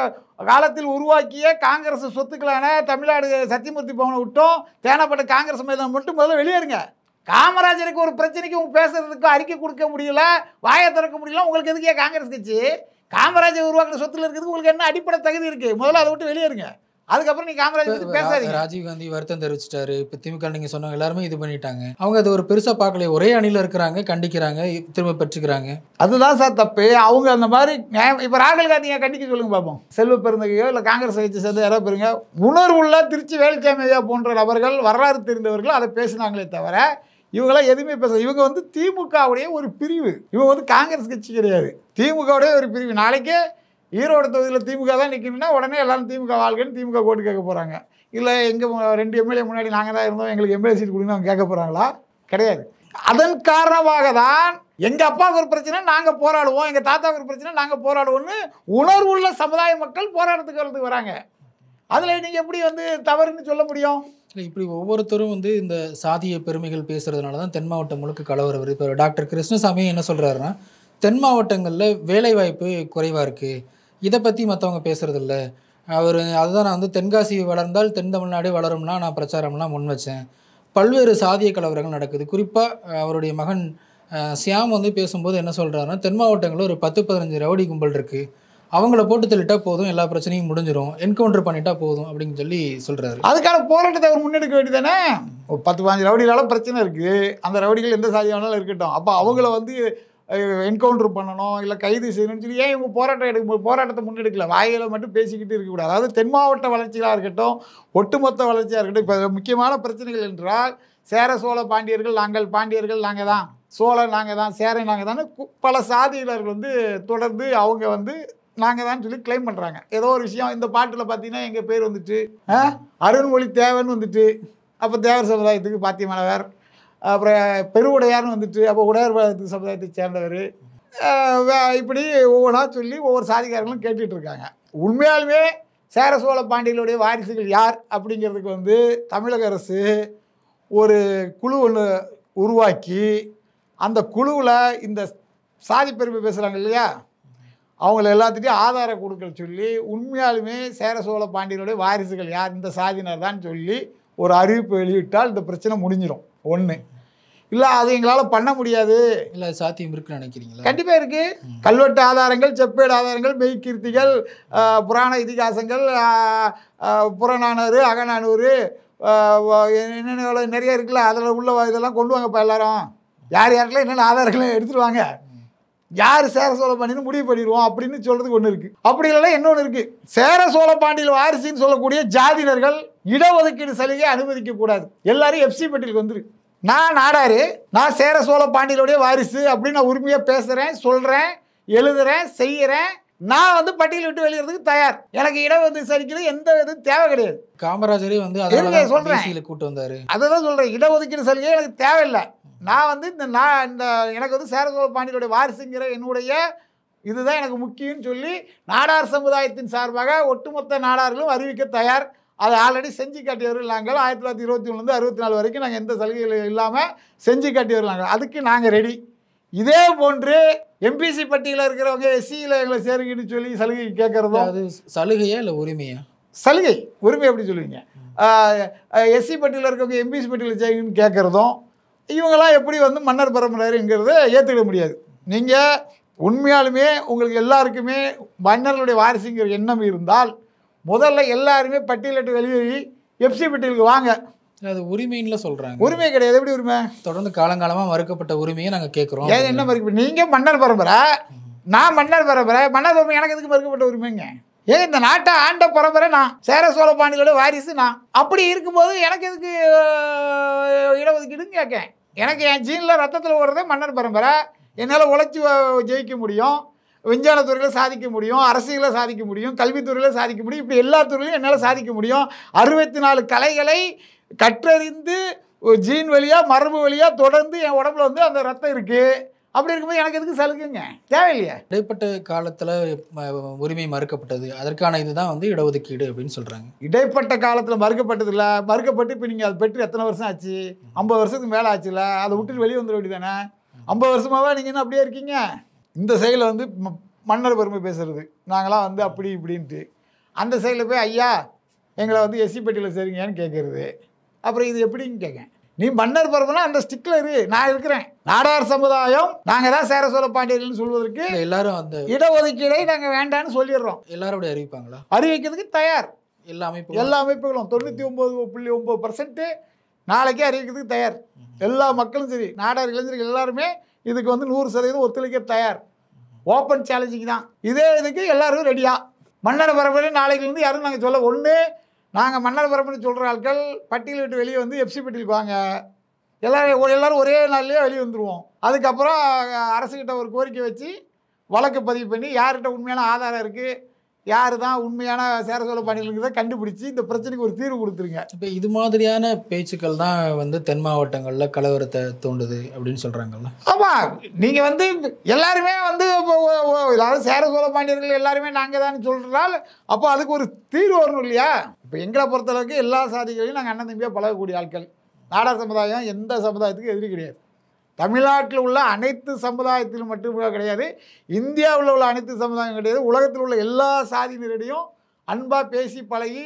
Speaker 1: காலத்தில் உருவாக்கிய காங்கிரஸ் சொத்துக்களான தமிழ்நாடு சத்தியமூர்த்தி பவனை விட்டோம் தேனப்பட்ட காங்கிரஸ் மேல மட்டும் முதல்ல வெளியேறுங்க. காமராஜருக்கு ஒரு பிரச்சனைக்கு உங்க பேசுறதுக்கு அறிக்கை கொடுக்க முடியல, வாயை திறக்க முடியல, உங்களுக்கு எதுக்கே காங்கிரஸ் கட்சி? காமராஜர் உருவாக்குற சொத்துல இருக்கிறதுக்கு உங்களுக்கு என்ன அடிப்படை தகுதி இருக்கு? முதல்ல அதை விட்டு வெளியேறுங்க. அதுக்கப்புறம் நீ காமராஜ் பத்தி பேசாதீங்க.
Speaker 2: ராஜீவ்காந்தி வருத்தம் தெரிவிச்சிட்டாரு. இப்போ திமுக நீங்க சொன்னவங்க எல்லாருமே இது பண்ணிட்டாங்க. அவங்க அது ஒரு பெருசா பார்க்கல. ஒரே அணியில இருக்கிறாங்க, கண்டிக்கிறாங்க, திரும்ப பெற்றுக்கிறாங்க.
Speaker 1: அதுதான் சார் தப்பு. அவங்க அந்த மாதிரி இப்போ ராகுல் காந்தியை கண்டிக்க சொல்லுங்க பார்ப்போம். செல்வ பெருந்தகையோ இல்லை காங்கிரஸ் கட்சி சேர்ந்து யாரோ பெருங்க உணர்வுள்ள திருச்சி வேலுச்சாமி ஐயா போன்ற நபர்கள், வரலாறு தெரிந்தவர்கள் அதை பேசினாங்களே தவிர இவங்களாம் எதுவுமே பேச. இவங்க வந்து திமுகவுடைய ஒரு பிரிவு. இவங்க வந்து காங்கிரஸ் கட்சி கிடையாது, திமுகவுடைய ஒரு பிரிவு. நாளைக்கே ஈரோடு தொகுதியில் திமுக தான் நிற்கணும்னா உடனே எல்லாரும் திமுக வாழ்க்கைன்னு திமுக ஓட்டு கேட்க போகிறாங்க. இல்லை எங்கள் 2 எம்எல்ஏ முன்னாடி நாங்கள் தான் இருந்தோம், எங்களுக்கு எம்எல்ஏ சீட் கொடுங்க அவங்க கேட்க போகிறாங்களா? கிடையாது. அதன் காரணமாக தான் எங்கள் அப்பாவுக்கு ஒரு பிரச்சனை நாங்கள் போராடுவோம், எங்கள் தாத்தாவுக்கு ஒரு பிரச்சனை நாங்கள் போராடுவோம்னு உணர்வுள்ள சமுதாய மக்கள் போராட்டத்துக்கு வரதுக்கு வராங்க. அதில் நீங்கள் எப்படி வந்து தவறுன்னு சொல்ல முடியும்?
Speaker 2: இல்லை, இப்படி ஒவ்வொருத்தரும் வந்து இந்த சாதிய பெருமைகள் பேசுறதுனால தான் தென் மாவட்டம் முழுக்க கலவரம் வருது. இப்போ டாக்டர் கிருஷ்ணசாமி என்ன சொல்கிறாருன்னா, தென் மாவட்டங்களில் வேலைவாய்ப்பு குறைவாக இருக்குது, இதை பற்றி மற்றவங்க பேசுகிறதில்ல. அவர் அதுதான் நான் வந்து தென்காசி வளர்ந்தால் தென் தமிழ்நாடே வளரும்னா நான் பிரச்சாரம்லாம் முன் வச்சேன். பல்வேறு சாதிய கலவரங்கள் நடக்குது. குறிப்பாக அவருடைய மகன் சியாம் வந்து பேசும்போது என்ன சொல்கிறாருன்னா, தென் மாவட்டங்களில் ஒரு 10-15 ரவுடி கும்பல் இருக்குது, அவங்கள போட்டு தள்ளிட்டா போதும், எல்லா பிரச்சனையும் முடிஞ்சிடும், என்கவுண்டர் பண்ணிட்டா போதும் அப்படின்னு சொல்லி சொல்கிறாரு.
Speaker 1: அதுக்கான போராட்டத்தை அவர் முன்னெடுக்க வேண்டியதானே? 10-15 ரவுடிகளால பிரச்சனை இருக்குது, அந்த ரவுடிகள் எந்த சாதியானாலும் இருக்கட்டும், அப்போ அவங்கள வந்து என்கவுண்டர் பண்ணணும், இல்லை கைது செய்யணும்னு சொல்லி ஏன் இவங்க போராட்டத்தை முன்னெடுக்கல? வாயில மட்டும் பேசிக்கிட்டு இருக்கக்கூடாது. அதாவது தென் மாவட்ட வளர்ச்சியாக இருக்கட்டும், ஒட்டுமொத்த வளர்ச்சியாக இருக்கட்டும். இப்போ முக்கியமான பிரச்சனைகள் என்றால் சேர சோழ பாண்டியர்கள் நாங்கள் தான், சோழர் நாங்கள் தான், சேரை நாங்கள் தான், பல சாதியினர்கள் வந்து தொடர்ந்து அவங்க வந்து நாங்கள் தான் சொல்லி கிளைம் பண்ணுறாங்க. ஏதோ ஒரு விஷயம் இந்த பாட்டில் பார்த்தீங்கன்னா எங்கள் பேர் வந்துட்டு அருண்மொழி தேவன் வந்துட்டு, அப்போ தேவர் சமுதாயத்துக்கு பாத்தியமானவர், அப்புறம் பெருவுடையார்னு வந்துட்டு அப்போ உடையார் சமுதாயத்தை சேர்ந்தவர், இப்படி ஒவ்வொன்றா சொல்லி ஒவ்வொரு சாதிக்காரங்களும் கேட்டுட்டு இருக்காங்க. உண்மையாலுமே சேர சோழ பாண்டியர்களுடைய வாரிசுகள் யார் அப்படிங்கிறதுக்கு வந்து தமிழக அரசு ஒரு குழு ஒன்று உருவாக்கி அந்த குழுவில் இந்த சாதி பெருமை பேசுகிறாங்க இல்லையா, அவங்கள எல்லாத்துட்டையும் ஆதாரம் கொடுக்க சொல்லி உண்மையாலுமே சேர சோழ பாண்டியர்களுடைய வாரிசுகள் யார், இந்த சாதியினர் தான் சொல்லி ஒரு அறிவிப்பு வெளியிட்டால் இந்த பிரச்சனை முடிஞ்சிடும். ஒன்று இல்லை, அது எங்களால் பண்ண முடியாது.
Speaker 2: இல்லை, சாத்தியம் இருக்குன்னு நினைக்கிறீங்களா?
Speaker 1: கண்டிப்பாக இருக்குது. கல்வெட்டு ஆதாரங்கள், செப்பேடு ஆதாரங்கள், மெய்கீர்த்திகள், புராண இதிகாசங்கள், புறநானூறு, அகநானூறு, என்னென்ன நிறைய இருக்குல்ல, அதில் உள்ள இதெல்லாம் கொண்டு வாங்கப்பா எல்லாரும். யார் யாருக்கெல்லாம் என்னென்ன ஆதாரங்களும் எடுத்துகிட்டு வாங்க, யார் சேர சோழ பாண்டியன்னு முடிவு பண்ணிடுவோம் அப்படின்னு சொல்கிறதுக்கு ஒன்று இருக்குது. அப்படி இல்லைன்னா இன்னொன்று இருக்குது. சேர சோழ பாண்டியல் வாரிசுன்னு சொல்லக்கூடிய ஜாதியினர்கள் இடஒதுக்கீடு சலுகை அனுமதிக்கக்கூடாது. எல்லாரும் எஃப்சி பட்டியலுக்கு வந்துருக்கு. நான் நாடாரு, நான் சேர சோழ பாண்டியலுடைய வாரிசு அப்படின்னு நான் உரிமையாக பேசுகிறேன், சொல்கிறேன், எழுதுகிறேன், செய்கிறேன். நான் வந்து பட்டியல் விட்டு வெளியேறதுக்கு தயார். எனக்கு இடஒதுக்கீடு சலுகை எந்த இதுவும் தேவை கிடையாது.
Speaker 2: காமராஜரே வந்து சொல்கிறேன், கூட்டு வந்தார்.
Speaker 1: அதை தான் சொல்கிறேன், இடஒதுக்கீடு சலுகை எனக்கு தேவையில்லை. நான் வந்து இந்த எனக்கு வந்து சேர சோழ பாண்டியலுடைய வாரிசுங்கிற என்னுடைய இதுதான் எனக்கு முக்கியம்னு சொல்லி நாடார் சமுதாயத்தின் சார்பாக ஒட்டுமொத்த நாடார்களும் அறிவிக்க தயார். அதை ஆல்ரெடி செஞ்சு காட்டியவர்கள் நாங்கள். 1921 64 வரைக்கும் நாங்கள் எந்த சலுகைகளும் இல்லாமல் செஞ்சு காட்டியவர்கள் நாங்கள். அதுக்கு நாங்கள் ரெடி. இதே போன்று எம்பிசி பட்டியலில் இருக்கிறவங்க எஸ்சியில் எங்களை சேருங்கன்னு சொல்லி சலுகை கேட்குறதும். அது
Speaker 2: சலுகையா இல்லை உரிமையா?
Speaker 1: சலுகை. உரிமை எப்படி சொல்லுவீங்க? எஸ்சி பட்டியலில் இருக்கிறவங்க எம்பிசி பட்டியலில் சேருங்கன்னு கேட்குறதும் இவங்களாம் எப்படி வந்து மன்னர் பரம்பரைங்கிறத ஏற்றுக்க முடியாது. நீங்கள் உண்மையாலுமே உங்களுக்கு எல்லாருக்குமே மன்னர்களுடைய வாரிசுங்கிற எண்ணம் இருந்தால் முதல்ல எல்லாருமே பட்டியலிட்டு வெளியேறி எஃப்சி பட்டியலுக்கு வாங்க.
Speaker 2: அது உரிமைன்னு சொல்கிறாங்க.
Speaker 1: உரிமை கிடையாது. எப்படி உரிமை?
Speaker 2: தொடர்ந்து காலங்காலமாக மறுக்கப்பட்ட உரிமையை நாங்கள் கேட்குறோம்.
Speaker 1: ஏன் என்ன மறுக்கப்பட்ட? நீங்கள் மன்னர் பரம்பரை, நான் மன்னர் பரம்பரை. மன்னர் பரம்பரை எனக்கு எதுக்கு மறுக்கப்பட்ட உரிமைங்க? ஏன் இந்த நாட்டை ஆண்ட பரம்பரை நான், சேர சோழ பாண்டியலோட வாரிசு நான். அப்படி இருக்கும்போது எனக்கு எதுக்கு இடஒதுக்கீடுன்னு கேட்கேன். எனக்கு என் ஜீனில் ரத்தத்தில் ஓடுறதே மன்னர் பரம்பரை. என்னால் உழைச்சி ஜெயிக்க முடியும், விஞ்ஞானத்துறையில் சாதிக்க முடியும், அரசியலில் சாதிக்க முடியும், கல்வித்துறையில் சாதிக்க முடியும், இப்படி எல்லா துறையிலையும் என்னால் சாதிக்க முடியும். 64 கலைகளை கற்றறிந்து ஜீன் வழியாக மரபு வழியாக தொடர்ந்து என் உடம்புல வந்து அந்த ரத்தம் இருக்குது. அப்படி இருக்கும்போது எனக்கு எதுக்கு சலுகைங்க? தேவையில்லையா?
Speaker 2: இடைப்பட்ட காலத்தில் உரிமை மறுக்கப்பட்டது, அதற்கான இதுதான் வந்து இடஒதுக்கீடு அப்படின்னு சொல்கிறாங்க.
Speaker 1: இடைப்பட்ட காலத்தில் மறுக்கப்பட்டது இல்லை, மறுக்கப்பட்டு இப்போ நீங்கள் அதை பெற்று எத்தனை வருஷம் ஆச்சு? 50 வருஷத்துக்கு மேலே ஆச்சுல்ல. அதை விட்டுட்டு வெளியே வந்துட வேண்டியதானே? 50 வருஷமாகவே நீங்கள் என்ன அப்படியே இருக்கீங்க? இந்த சைடில் வந்து மன்னர் பெருமை பேசுகிறது, நாங்களாம் வந்து அப்படி இப்படின்ட்டு. அந்த சைடில் போய் ஐயா எங்களை வந்து எஸ்சி பட்டியலில் சரிங்கன்னு கேட்குறது. அப்புறம் இது எப்படின்னு கேட்கேன். நீ மன்னர் பரம்பரைனா அந்த ஸ்டிக்கில் இரு, நான் இருக்கிறேன். நாடார் சமுதாயம் நாங்கள் தான் சேர சோழ பாண்டியர்கள்னு சொல்வதற்கு எல்லாரும் அந்த இடஒதுக்கீடை நாங்கள் வேண்டான்னு சொல்லிடுறோம்.
Speaker 2: எல்லாரோட அறிவிப்பாங்களா?
Speaker 1: அறிவிக்கிறதுக்கு தயார்.
Speaker 2: எல்லா அமைப்புகளும்
Speaker 1: எல்லா அமைப்புகளும் 99.9% நாளைக்கே அறிவிக்கிறதுக்கு தயார். எல்லா மக்களும் சரி, நாடார் இளைஞர்கள் எல்லாருமே இதுக்கு வந்து 100% ஒத்துழைக்க தயார். ஓப்பன் சேலஞ்சிங் தான். இதே இதுக்கு எல்லாரும் ரெடியா. மன்னர் பரம்பரை நாளைக்குலேருந்து யாரும் நாங்கள் சொல்ல ஒன்று, நாங்கள் மன்னர் பரம்பரை சொல்கிற ஆட்கள் பட்டியல் விட்டு வெளியே வந்து எஃப்சி பட்டியலுக்கு வாங்க, எல்லாரும் ஒரே நாள்லேயே வெளியே வந்துடுவோம். அதுக்கப்புறம் அரசுக்கிட்ட ஒரு கோரிக்கை வச்சு வழக்கு பதிவு பண்ணி யார்கிட்ட உண்மையான ஆதாரம் இருக்குது, யார் தான் உண்மையான சேர சோழ பாண்டியர்களுங்கிறத கண்டுபிடிச்சி இந்த பிரச்சனைக்கு ஒரு தீர்வு கொடுத்துருங்க.
Speaker 2: இப்போ இது மாதிரியான பேச்சுக்கள் தான் வந்து தென் மாவட்டங்களில் கலவரத்தை தூண்டுது அப்படின்னு சொல்கிறாங்கல்ல.
Speaker 1: ஆமாம், நீங்கள் வந்து எல்லாருமே வந்து அதாவது சேர சோழ பாண்டியர்கள் எல்லாருமே நாங்கள் தான் சொல்கிறால் அப்போ அதுக்கு ஒரு தீர்வு வரணும் இல்லையா? இப்போ எங்களை பொறுத்தளவுக்கு எல்லா சாதிகளையும் நாங்கள் அண்ணன் தம்பியாக பழகக்கூடிய ஆட்கள். நாடார் சமுதாயம் எந்த சமுதாயத்துக்கும் எதிரி கிடையாது. தமிழ்நாட்டில் உள்ள அனைத்து சமுதாயத்திலும் மட்டுமே கிடையாது, இந்தியாவில் உள்ள அனைத்து சமுதாயம் கிடையாது, உலகத்தில் உள்ள எல்லா சாதியினரிடையும் அன்பாக பேசி பழகி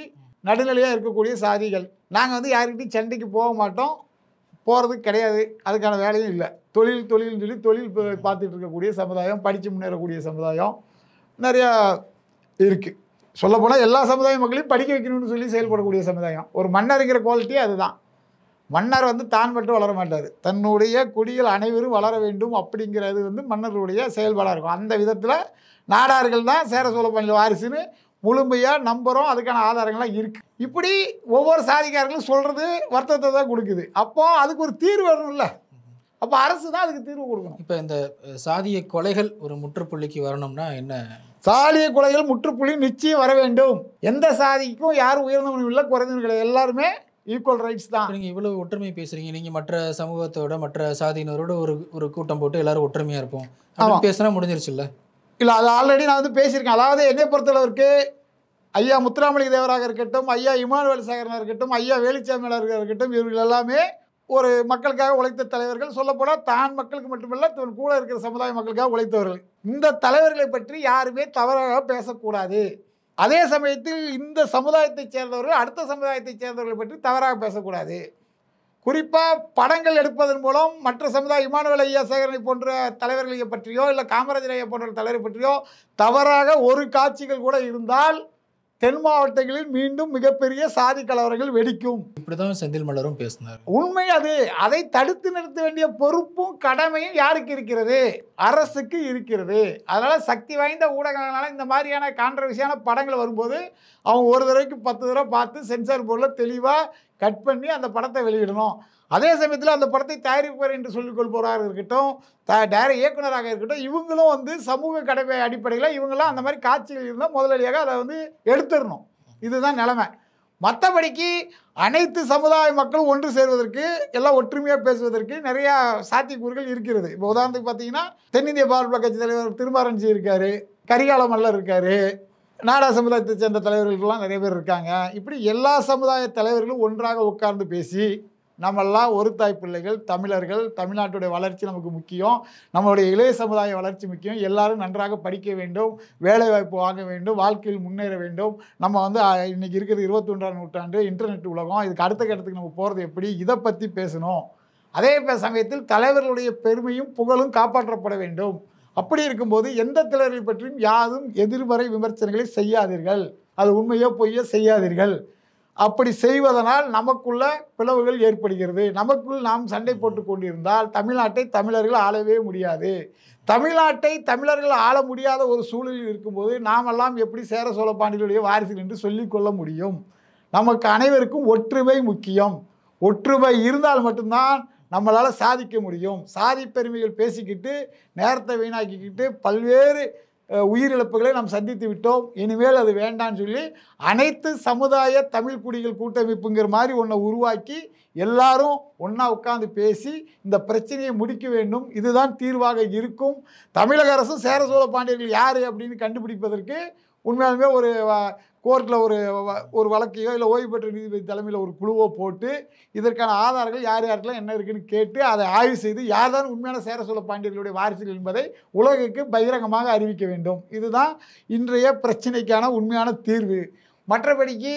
Speaker 1: நடுநிலையாக இருக்கக்கூடிய சாதிகள். நாங்கள் வந்து யாருக்கிட்டையும் சண்டைக்கு போக மாட்டோம், போகிறதுக்கு கிடையாது, அதுக்கான வேலையும் இல்லை. தொழில்னு சொல்லி தொழில் பார்த்துட்டு இருக்கக்கூடிய சமுதாயம், படித்து முன்னேறக்கூடிய சமுதாயம் நிறையா இருக்குது. சொல்லப்போனால் எல்லா சமுதாய மக்களையும் படிக்க வைக்கணும்னு சொல்லி செயல்படக்கூடிய சமுதாயம். ஒரு மன்னருங்கிற குவாலிட்டி அதுதான். மன்னர் வந்து தான் மட்டும் வளர மாட்டார், தன்னுடைய குடிகள் அனைவரும் வளர வேண்டும் அப்படிங்கிறது வந்து மன்னருடைய செயல்பாடாக இருக்கும். அந்த விதத்தில் நாடார்கள் தான் சேர சோழ பாண்டிய வாரிசுன்னு முழுமையாக நம்புகிறோம். அதுக்கான ஆதாரங்கள்லாம் இருக்குது. இப்படி ஒவ்வொரு சாதிக்காரர்களும் சொல்கிறது வருத்தத்தை தான் கொடுக்குது. அப்போ அதுக்கு ஒரு தீர்வு வரணும்ல, அப்போ அரசு தான் அதுக்கு தீர்வு கொடுக்கணும்.
Speaker 2: இப்போ இந்த சாதிய கொலைகள் ஒரு முற்றுப்புள்ளிக்கு வரணும்னா என்ன?
Speaker 1: சாதிய கொலைகள் முற்றுப்புள்ளி நிச்சயம் வர வேண்டும். எந்த சாதிக்கும் யாரும் உயர்ந்தவனும் இல்லை, குறைந்தவனும் கிடையாது, எல்லாருமே ஈக்குவல் ரைட்ஸ் தான்.
Speaker 2: நீங்கள் இவ்வளோ ஒற்றுமை பேசுகிறீங்க, நீங்கள் மற்ற சமூகத்தோட மற்ற சாதியினரோட ஒரு கூட்டம் போட்டு எல்லாரும் ஒற்றுமையாக இருப்போம் அப்படின்னு பேசினா முடிஞ்சிருச்சுல்ல?
Speaker 1: இல்லை, அது ஆல்ரெடி நான் வந்து பேசியிருக்கேன். அதாவது என்னை பொறுத்தளவிற்கு ஐயா முத்துராமலிங்க தேவராக இருக்கட்டும், ஐயா இமானுவேல் சேகரனாக இருக்கட்டும், ஐயா வேலுச்சாமியாளராக இருக்கட்டும், இவர்கள் எல்லாமே ஒரு மக்களுக்காக உழைத்த தலைவர்கள். சொல்லப்போனால் தான் மக்களுக்கு மட்டுமல்ல, தன் கூட இருக்கிற சமுதாய மக்களுக்காக உழைத்தவர்கள். இந்த தலைவர்களை பற்றி யாருமே தவறாக பேசக்கூடாது. அதே சமயத்தில் இந்த சமுதாயத்தைச் சேர்ந்தவர்கள் அடுத்த சமுதாயத்தைச் சேர்ந்தவர்களை பற்றி தவறாக பேசக்கூடாது. குறிப்பாக படங்கள் எடுப்பதன் மூலம் மற்ற சமுதாய இமானுவேல் ஐயா சேகரனை போன்ற தலைவர்களை பற்றியோ இல்லை காமராஜர் ஐயா போன்ற தலைவரை பற்றியோ தவறாக ஒரு காட்சிகள் கூட இருந்தால் தென் மாவட்டங்களில் மீண்டும் மிகப்பெரிய சாதி கலவரங்கள் வெடிக்கும்.
Speaker 2: இப்படிதான் செந்தில் மலரும் பேசினார்.
Speaker 1: உண்மை அது. அதை தடுத்து நிறுத்த வேண்டிய பொறுப்பும் கடமையும் யாருக்கு இருக்கிறது? அரசுக்கு இருக்கிறது. அதனால சக்தி வாய்ந்த ஊடகங்களால இந்த மாதிரியான கான்ட்ரவர்சியான படங்கள் வரும்போது அவங்க ஒரு தடவைக்கு 10 தடவை பார்த்து சென்சார் போர்டில் தெளிவாக கட் பண்ணி அந்த படத்தை வெளியிடணும். அதே சமயத்தில் அந்த படத்தை தயாரிப்பார் என்று சொல்லிக் கொள்பவராக இருக்கட்டும், இயக்குனராக இருக்கட்டும், இவங்களும் வந்து சமூக கடமை அடிப்படையில் இவங்களாம் அந்த மாதிரி காட்சிகள் இருந்தால் முதலடியாக அதை வந்து எடுத்துடணும். இதுதான் நிலைமை. மற்றபடிக்கு அனைத்து சமுதாய மக்களும் ஒன்று சேர்வதற்கு, எல்லாம் ஒற்றுமையாக பேசுவதற்கு நிறையா சாத்தியக்கூறுகள் இருக்கிறது. இப்போ உதாரணத்துக்கு பார்த்தீங்கன்னா தென்னிந்திய பாரம்பரிய கட்சி தலைவர் திருமாரஞ்சி இருக்கார், கரிகால மல்லர் இருக்கார், நாடா சமுதாயத்தை சேர்ந்த தலைவர்கள்லாம் நிறைய பேர் இருக்காங்க. இப்படி எல்லா சமுதாய தலைவர்களும் ஒன்றாக உட்கார்ந்து பேசி நம்மெல்லாம் ஒரு தாய் பிள்ளைகள், தமிழர்கள், தமிழ்நாட்டுடைய வளர்ச்சி நமக்கு முக்கியம், நம்மளுடைய இளைய சமுதாய வளர்ச்சி முக்கியம், எல்லாரும் நன்றாக படிக்க வேண்டும், வேலைவாய்ப்பு வாங்க வேண்டும், வாழ்க்கையில் முன்னேற வேண்டும். நம்ம வந்து இன்றைக்கி இருக்கிறது 21ஆம் நூற்றாண்டு, இன்டர்நெட் உலகம், இதுக்கு அடுத்த கட்டத்துக்கு நம்ம போகிறது எப்படி, இதை பற்றி பேசணும். அதே சமயத்தில் தலைவர்களுடைய பெருமையும் புகழும் காப்பாற்றப்பட வேண்டும். அப்படி இருக்கும்போது எந்த தலைவர்களை பற்றியும் யாரும் எதிர்மறை விமர்சனங்களை செய்யாதீர்கள், அது உண்மையோ பொய்யோ செய்யாதீர்கள். அப்படி செய்வதனால் நமக்குள்ள பிளவுகள் ஏற்படுகிறது. நமக்குள் நாம் சண்டை போட்டு கொண்டிருந்தால் தமிழ்நாட்டை தமிழர்கள் ஆளவே முடியாது. தமிழ்நாட்டை தமிழர்கள் ஆள முடியாத ஒரு சூழலில் இருக்கும்போது நாமெல்லாம் எப்படி சேர சோழ பாண்டியர்களுடைய வாரிசுகள் என்று சொல்லிக்கொள்ள முடியும்? நமக்கு அனைவருக்கும் ஒற்றுமை முக்கியம். ஒற்றுமை இருந்தால் மட்டும்தான் நம்மளால் சாதிக்க முடியும். சாதி பெருமைகள் பேசிக்கிட்டு நேரத்தை வீணாக்கிக்கிட்டு பல்வேறு உயிரிழப்புகளை நாம் சந்தித்து விட்டோம். இனிமேல் அது வேண்டான்னு சொல்லி அனைத்து சமுதாய தமிழ் குடிகள் கூட்டமைப்புங்கிற மாதிரி ஒன்றை உருவாக்கி எல்லாரும் ஒன்றா உட்காந்து பேசி இந்த பிரச்சனையை முடிக்க வேண்டும். இதுதான் தீர்வாக இருக்கும். தமிழக அரசும் சேர சோழ பாண்டியர்கள் யார் அப்படின்னு கண்டுபிடிப்பதற்கு உண்மையாலுமே ஒரு கோர்ட்டில் ஒரு வழக்கையோ இல்லை ஓய்வு பெற்ற நீதிபதி தலைமையில் ஒரு குழுவோ போட்டு இதற்கான ஆதாரங்கள் யார் யாருக்கெல்லாம் என்ன இருக்குன்னு கேட்டு அதை ஆய்வு செய்து யார் தான் உண்மையான சேர சோழ பாண்டியர்களுடைய வாரிசுகள் என்பதை உலகுக்கு பகிரங்கமாக அறிவிக்க வேண்டும். இதுதான் இன்றைய பிரச்சனைக்கான உண்மையான தீர்வு. மற்றபடிக்கு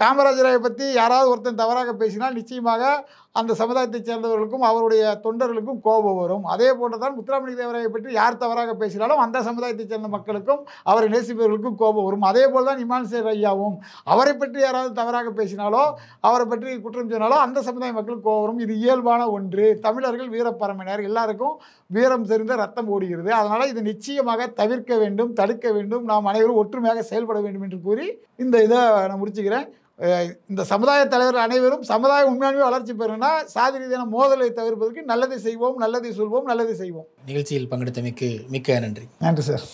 Speaker 1: காமராஜரை பற்றி யாராவது ஒருத்தன் தவறாக பேசினால் நிச்சயமாக அந்த சமுதாயத்தைச் சேர்ந்தவர்களுக்கும் அவருடைய தொண்டர்களுக்கும் கோபம் வரும். அதே போன்று தான் முத்துராமலிங்க தேவரையை பற்றி யார் தவறாக பேசினாலும் அந்த சமுதாயத்தைச் சேர்ந்த மக்களுக்கும் அவரை நேசிப்பவர்களுக்கும் கோபம் வரும். அதே போல் தான் இமான் சேர் ஐயாவும் அவரை பற்றி யாராவது தவறாக பேசினாலோ அவரை பற்றி குற்றம் சொன்னாலோ அந்த சமுதாய மக்களுக்கு கோபம் வரும். இது இயல்பான ஒன்று. தமிழர்கள் வீரப்பரம்பினர், எல்லாருக்கும் வீரம் தெரிந்த ரத்தம் ஓடுகிறது. அதனால் இது நிச்சயமாக தவிர்க்க வேண்டும், தடுக்க வேண்டும், நாம் அனைவரும் ஒற்றுமையாக செயல்பட வேண்டும் என்று கூறி இந்த இதை நான் முடிச்சுக்கிறேன். இந்த சமுதாய தலைவர்கள் அனைவரும் சமுதாயம் உண்மையானவே வளர்ச்சி பெறணும்னா சாதி ரீதியான மோதலை தவிர்ப்பதற்கு நல்லதை செய்வோம், நல்லதை சொல்வோம், நல்லதை செய்வோம்.
Speaker 2: நிகழ்ச்சியில் பங்கெடுத்தமைக்கு மிக்க நன்றி.
Speaker 1: நன்றி சார்.